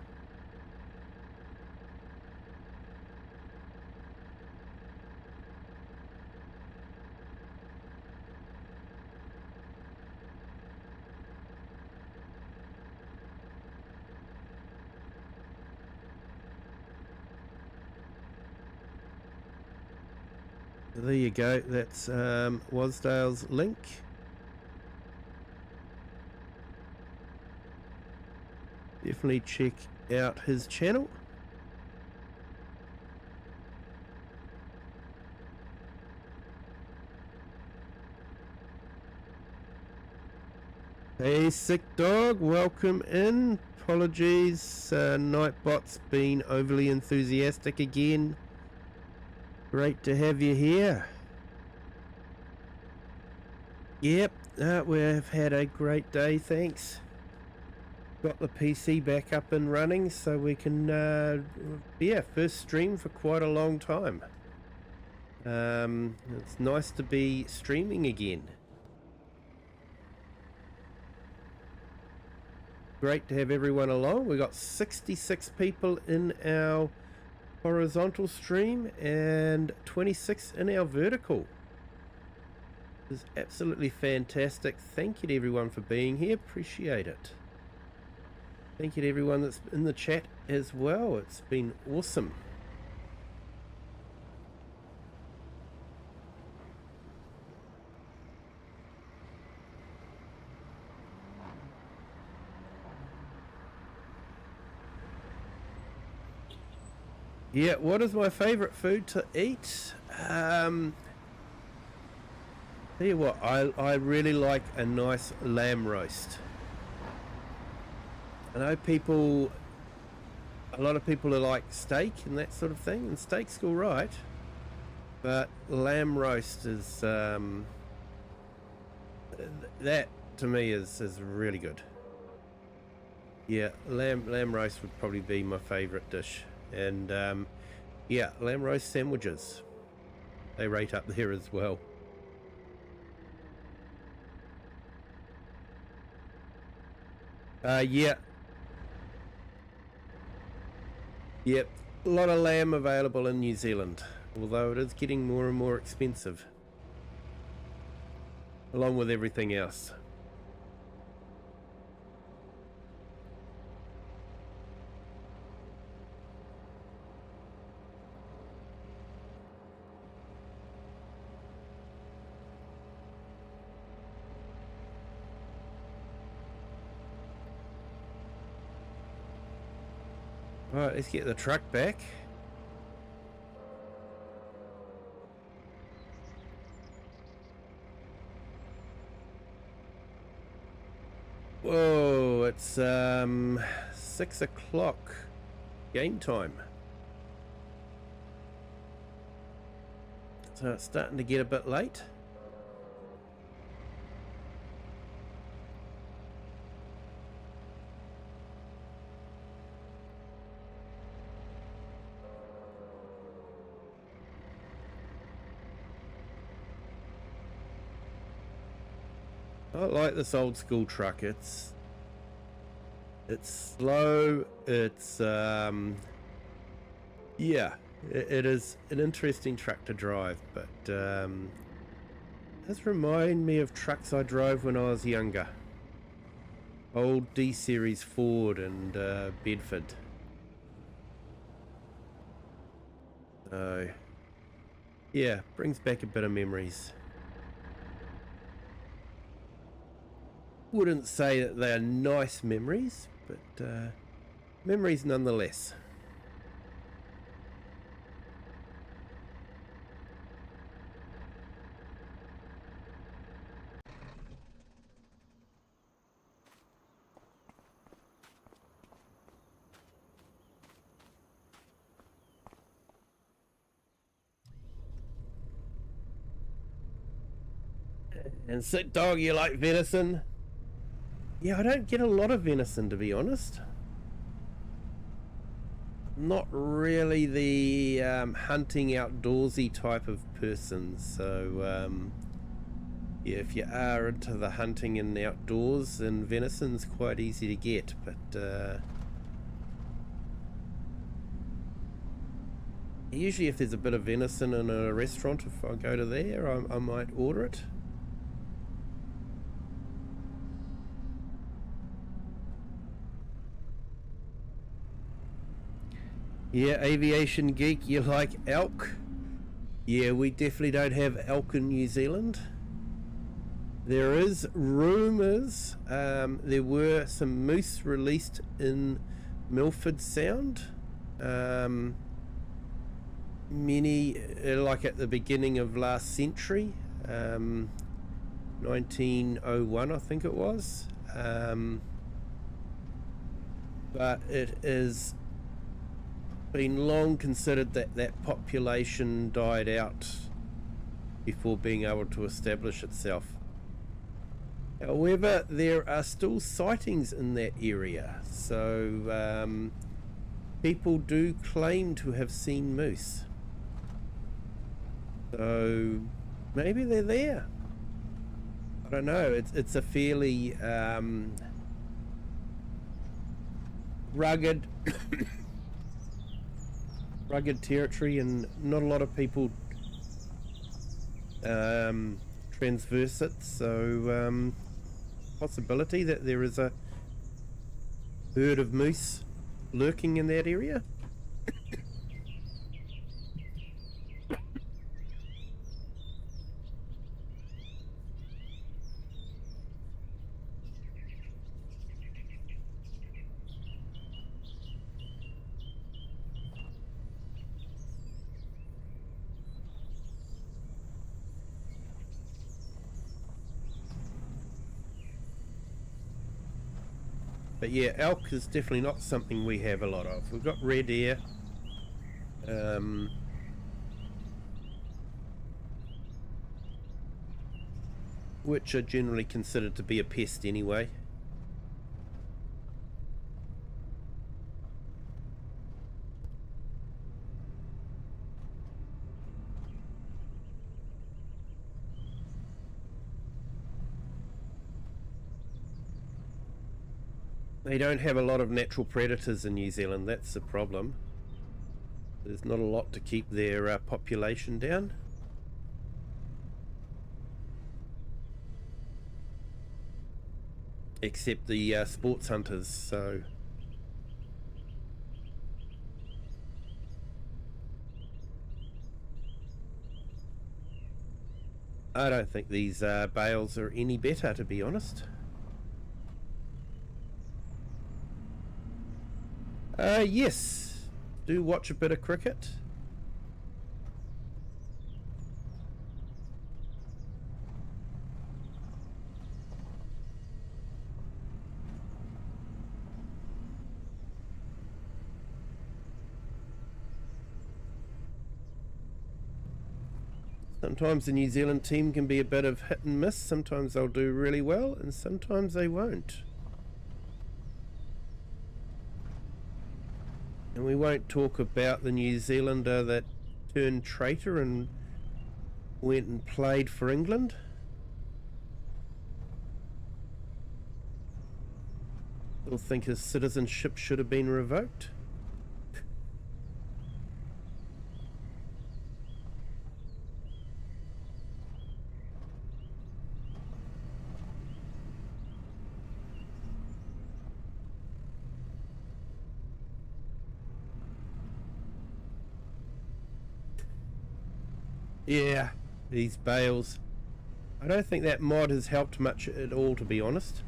There you go. That's Wasdale's link. Definitely check out his channel. Hey, Sick Dog, welcome in. Apologies, Nightbot's been overly enthusiastic again. Great to have you here. Yep, we've had a great day, thanks. Got the PC back up and running so we can, yeah, first stream for quite a long time. It's nice to be streaming again. Great to have everyone along. We got 66 people in our horizontal stream and 26 in our vertical. This is absolutely fantastic. Thank you to everyone for being here. Appreciate it. Thank you to everyone that's in the chat as well. It's been awesome. Yeah, what is my favorite food to eat? Tell you what, I really like a nice lamb roast. I know a lot of people are like steak and that sort of thing, and steak's all right, but lamb roast is that to me is really good. Yeah, lamb roast would probably be my favorite dish. And yeah, lamb roast sandwiches, they rate up there as well. Yeah, yep, a lot of lamb available in New Zealand, although it is getting more and more expensive, along with everything else. Alright, let's get the truck back. Whoa, it's 6 o'clock game time. So it's starting to get a bit late. I like this old school truck. It's slow. It's yeah, it is an interesting truck to drive, but does remind me of trucks I drove when I was younger. Old D series Ford and Bedford. So yeah, brings back a bit of memories. Wouldn't say that they are nice memories, but memories nonetheless. And sick dog, you like venison? Yeah, I don't get a lot of venison, to be honest. Not really the hunting outdoorsy type of person, so yeah, if you are into the hunting and outdoors, then venison's quite easy to get, but usually if there's a bit of venison in a restaurant, if I go to there, I might order it. Yeah, Aviation Geek, you like elk? Yeah, we definitely don't have elk in New Zealand. There is rumours there were some moose released in Milford Sound. Many, like at the beginning of last century, 1901 I think it was. But it is been long considered that that population died out before being able to establish itself. However, there are still sightings in that area, so people do claim to have seen moose. So maybe they're there. I don't know. It's a fairly rugged rugged territory, and not a lot of people transverse it, so possibility that there is a herd of moose lurking in that area. But yeah, elk is definitely not something we have a lot of. We've got red deer, which are generally considered to be a pest anyway. They don't have a lot of natural predators in New Zealand, that's the problem. There's not a lot to keep their population down. Except the sports hunters, so... I don't think these bales are any better, to be honest. Yes, do watch a bit of cricket. Sometimes the New Zealand team can be a bit of hit and miss. Sometimes they'll do really well and sometimes they won't. And we won't talk about the New Zealander that turned traitor and went and played for England. Still think his citizenship should have been revoked. Yeah, these bales. I don't think that mod has helped much at all, to be honest.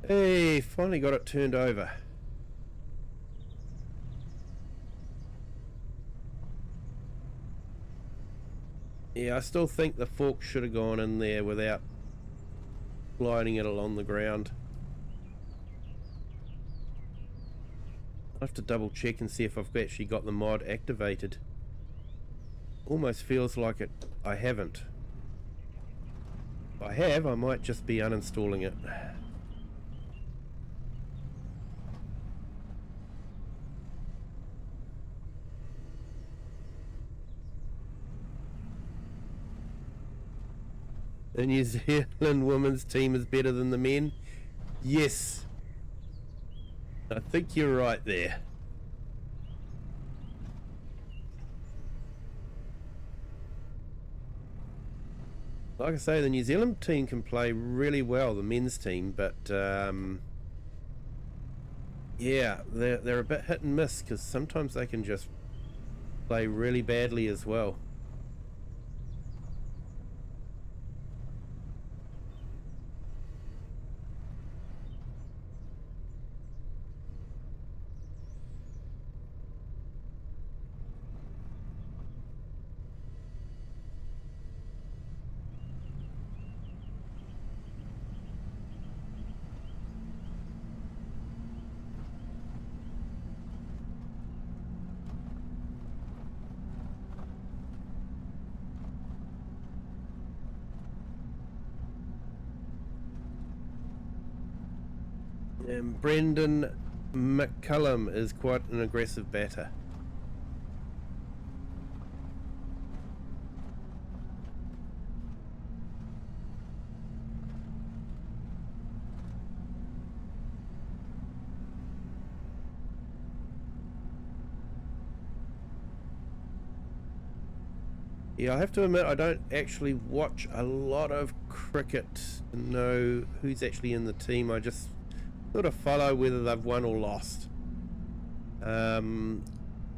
Hey, finally got it turned over. Yeah, I still think the fork should have gone in there without gliding it along the ground. I'll have to double check and see if I've actually got the mod activated. Almost feels like it. I haven't. If I have, I might just be uninstalling it. The New Zealand women's team is better than the men. Yes. I think you're right there. Like I say, the New Zealand team can play really well, the men's team, but yeah, they're a bit hit and miss because sometimes they can just play really badly as well. And Brendan McCullum is quite an aggressive batter. Yeah, I have to admit I don't actually watch a lot of cricket to know who's actually in the team. I just sort of follow whether they've won or lost.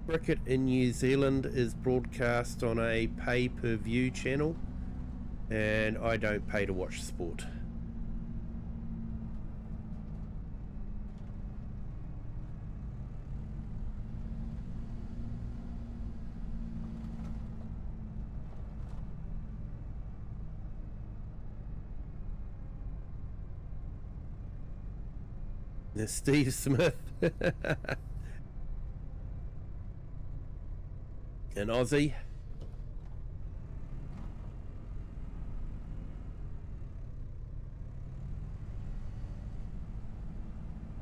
Cricket in New Zealand is broadcast on a pay-per-view channel, and I don't pay to watch sport. There's Steve Smith. An Aussie.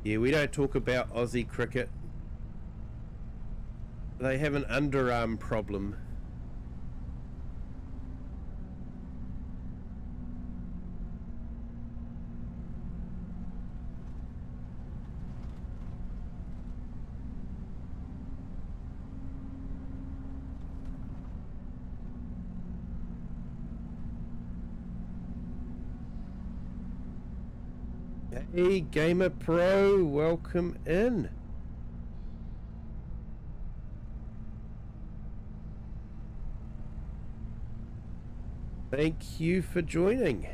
Yeah, we don't talk about Aussie cricket. They have an underarm problem. Hey, Gamer Pro, welcome in. Thank you for joining.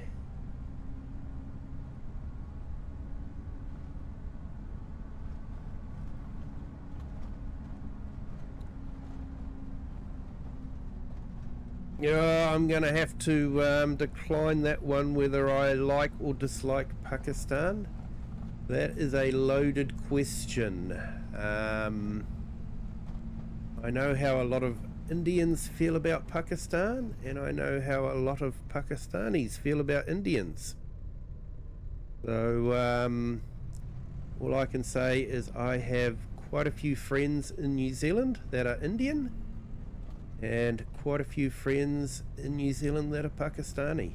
Yeah, I'm going to have to decline that one, whether I like or dislike Pakistan. That is a loaded question. I know how a lot of Indians feel about Pakistan, and I know how a lot of Pakistanis feel about Indians. So all I can say is I have quite a few friends in New Zealand that are Indian, and quite a few friends in New Zealand that are Pakistani.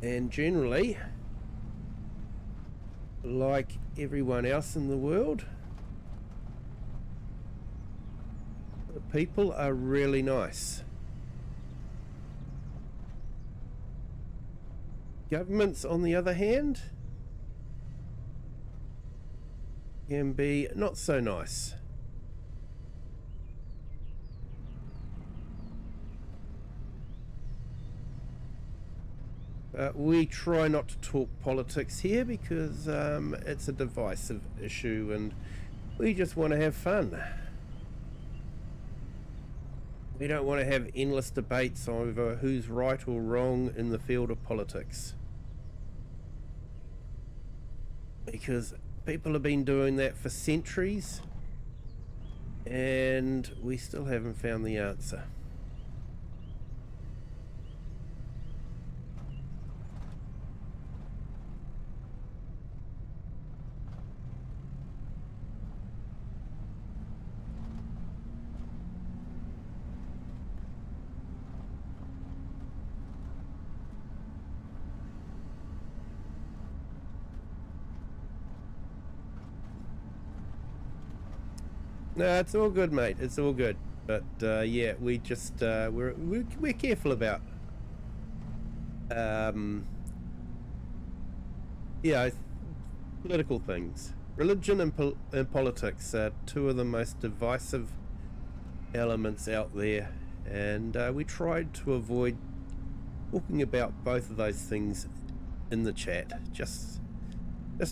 And generally, like everyone else in the world, the people are really nice. Governments, on the other hand, can be not so nice. We try not to talk politics here because it's a divisive issue and we just want to have fun. We don't want to have endless debates over who's right or wrong in the field of politics, because people have been doing that for centuries and we still haven't found the answer. No, it's all good, mate. It's all good. But yeah, we just we're careful about yeah, political things. Religion and politics are two of the most divisive elements out there, and we tried to avoid talking about both of those things in the chat, just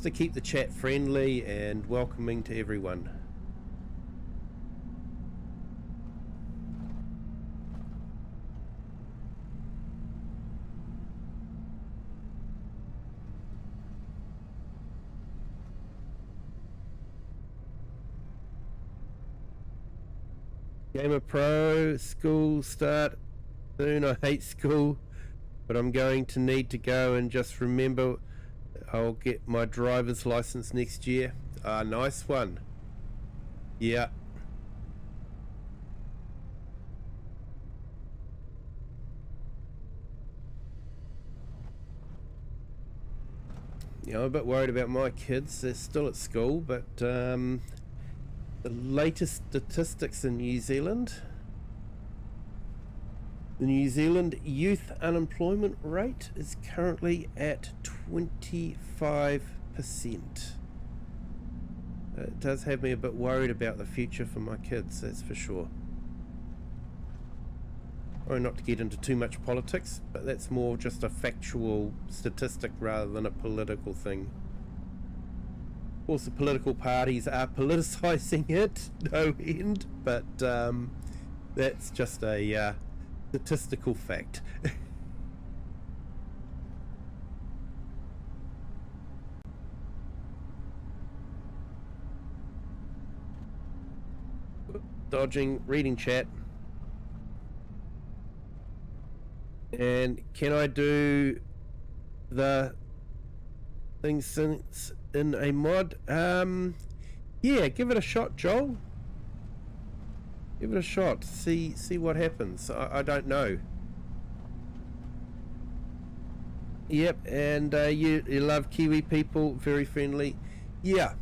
to keep the chat friendly and welcoming to everyone. Gamer Pro, school start soon. I hate school, but I'm going to need to go, and just remember I'll get my driver's license next year. Ah, nice one. Yeah. You know, I'm a bit worried about my kids. They're still at school, but the latest statistics in New Zealand, the New Zealand youth unemployment rate is currently at 25%. It does have me a bit worried about the future for my kids, that's for sure. Or not to get into too much politics, but that's more just a factual statistic rather than a political thing. Of course, the political parties are politicising it, no end, but that's just a statistical fact. Dodging reading chat. And can I do the thing since in a mod? Yeah, give it a shot, Joel. Give it a shot. See what happens. I don't know. Yep, and you love Kiwi people, very friendly. Yeah,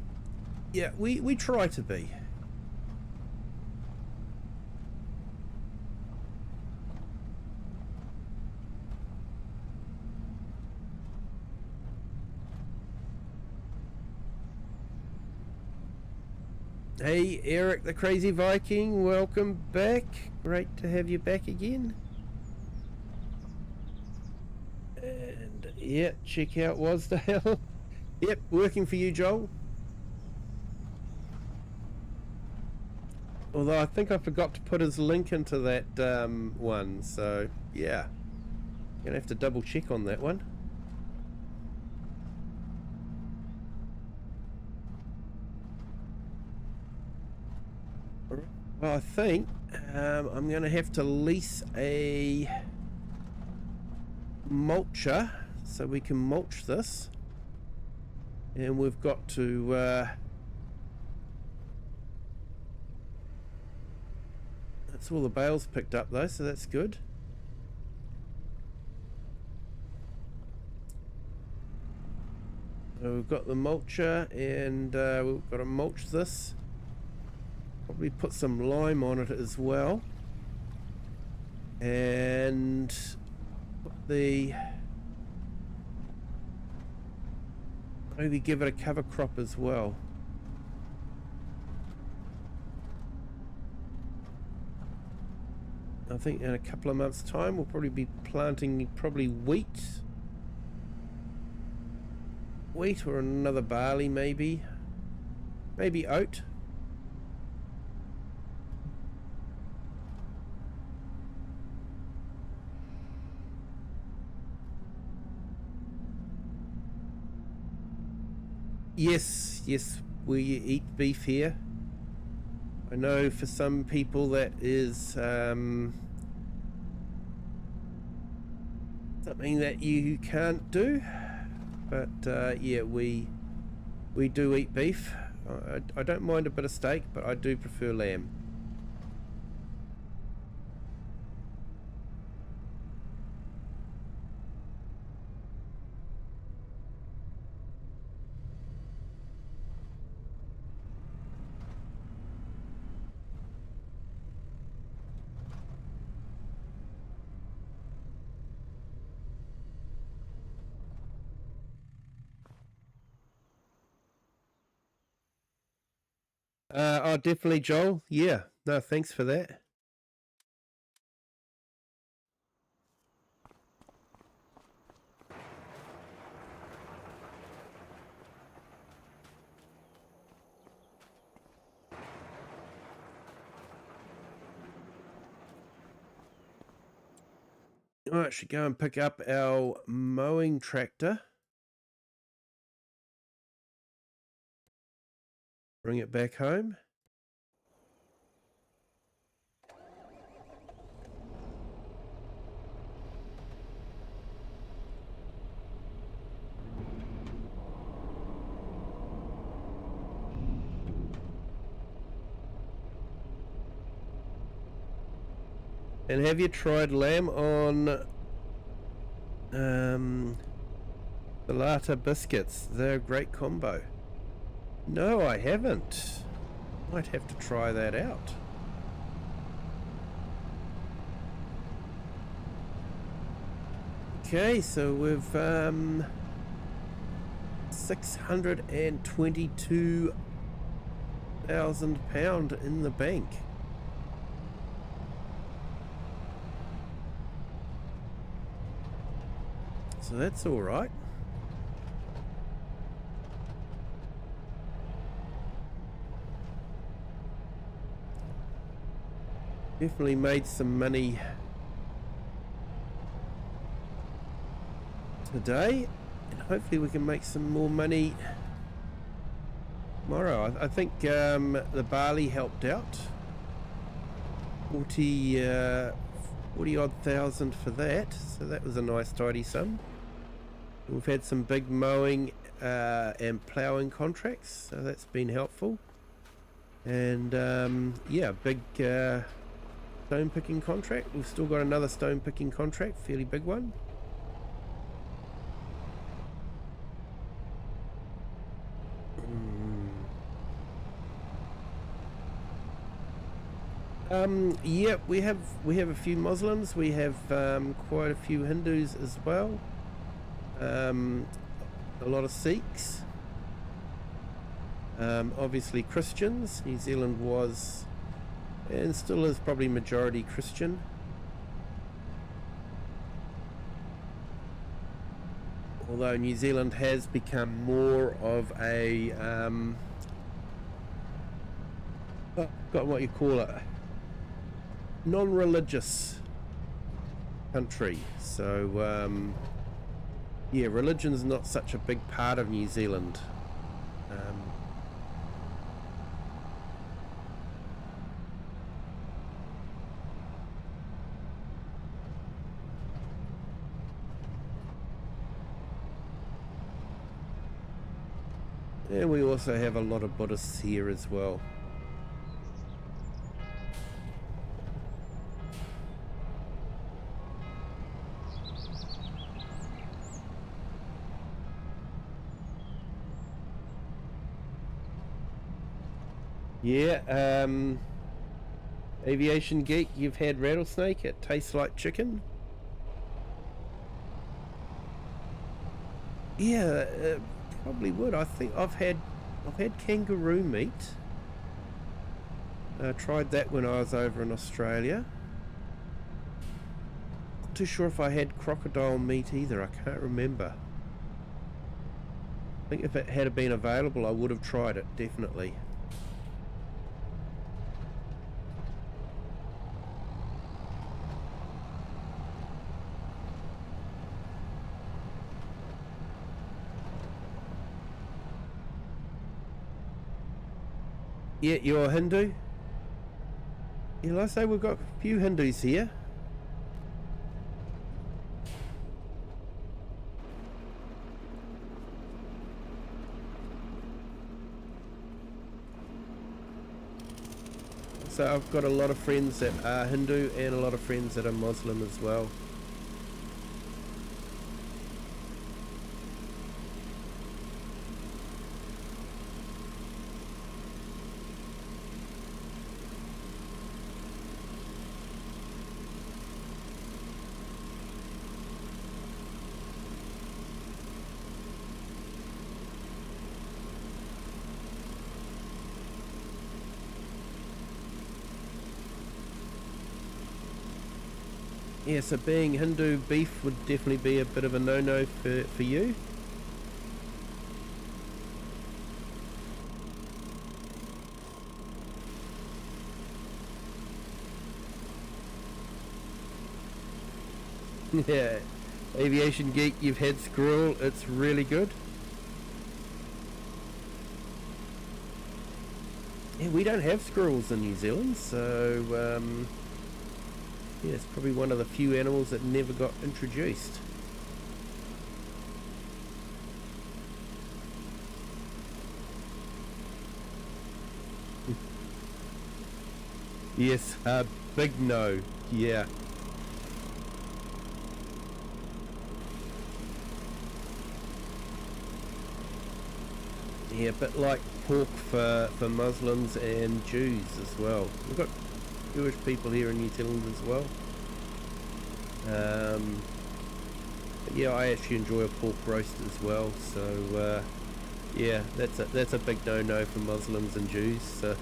we try to be. Hey Eric the Crazy Viking, welcome back. Great to have you back again. And yeah, check out Wasdale. Yep, working for you, Joel. Although I think I forgot to put his link into that one, so yeah. Gonna have to double check on that one. Well, I think I'm going to have to lease a mulcher so we can mulch this. And we've got to... that's all the bales picked up though, so that's good. So we've got the mulcher and we've got to mulch this. Probably put some lime on it as well, and maybe give it a cover crop as well. I think in a couple of months' time we'll probably be planting wheat or another barley, maybe oat. Yes, we eat beef here. I know for some people that is something that you can't do, but yeah, we do eat beef. I don't mind a bit of steak, but I do prefer lamb. Oh, definitely, Joel. Yeah, no, thanks for that. I should go and pick up our mowing tractor. Bring it back home. And have you tried lamb on Salata biscuits? They're a great combo. No, I haven't. Might have to try that out. Okay, so we've £622,000 in the bank. So that's all right. Definitely made some money today, and hopefully we can make some more money tomorrow. I think the barley helped out. 40 odd thousand for that, so that was a nice tidy sum. We've had some big mowing and ploughing contracts, so that's been helpful. And yeah, big stone picking contract. We've still got another stone picking contract, fairly big one. Yeah, we have a few Muslims. We have quite a few Hindus as well. A lot of Sikhs. Obviously Christians. New Zealand was and still is probably majority Christian. Although New Zealand has become more of a got what you call a non-religious country. So yeah, religion's not such a big part of New Zealand. And we also have a lot of Buddhists here as well. Yeah, Aviation Geek, you've had rattlesnake, it tastes like chicken. Yeah, probably would. I think I've had kangaroo meat. Tried that when I was over in Australia. Not too sure if I had crocodile meat either. I can't remember. I think if it had been available, I would have tried it, definitely. Yeah, you're Hindu? Yeah, let's say we've got a few Hindus here. So I've got a lot of friends that are Hindu and a lot of friends that are Muslim as well. Yeah, so being Hindu, beef would definitely be a bit of a no-no for you. Yeah, Aviation Geek, you've had squirrel, it's really good. Yeah, we don't have squirrels in New Zealand, so yeah, it's probably one of the few animals that never got introduced. Yes, big no, yeah. Yeah, a bit like pork for Muslims and Jews as well. We've got Jewish people here in New Zealand as well. But yeah, I actually enjoy a pork roast as well. So yeah, that's a big no-no for Muslims and Jews. So.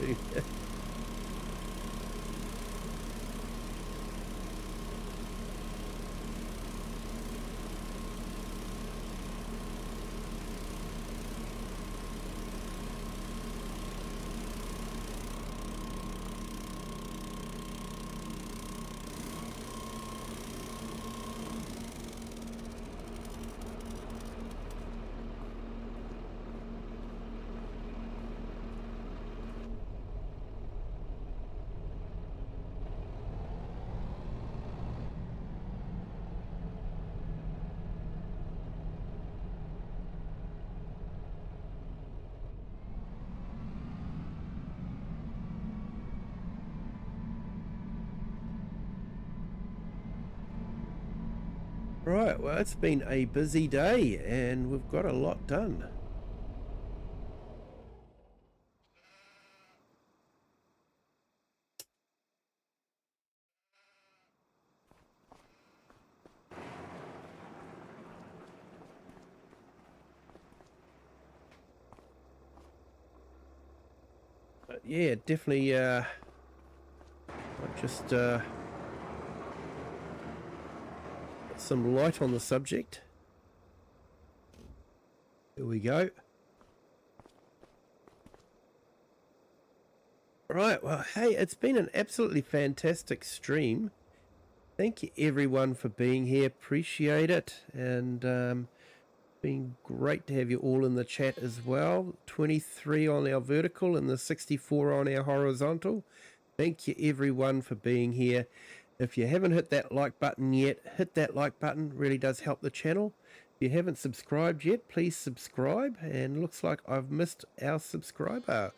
Right, well, it's been a busy day and we've got a lot done. But yeah, definitely just some light on the subject. Here we go. Right, well, hey, it's been an absolutely fantastic stream. Thank you everyone for being here. Appreciate it. And been great to have you all in the chat as well. 23 on our vertical and the 64 on our horizontal. Thank you everyone for being here. If you haven't hit that like button yet, hit that like button. Really does help the channel. If you haven't subscribed yet, please subscribe. And looks like I've missed our subscriber.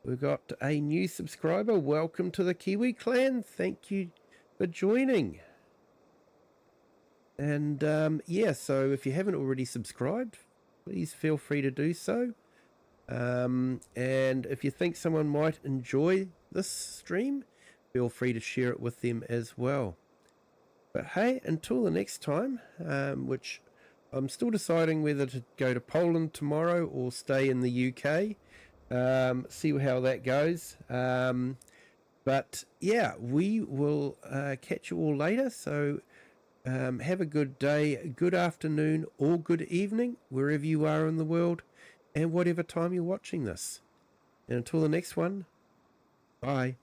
We've got a new subscriber. Welcome to the Kiwi clan. Thank you for joining. And yeah, so if you haven't already subscribed, please feel free to do so. And if you think someone might enjoy this stream, feel free to share it with them as well. But hey, until the next time, which I'm still deciding whether to go to Poland tomorrow or stay in the UK. See how that goes. But yeah, we will catch you all later. So have a good day, good afternoon, or good evening, wherever you are in the world, and whatever time you're watching this. And until the next one, bye.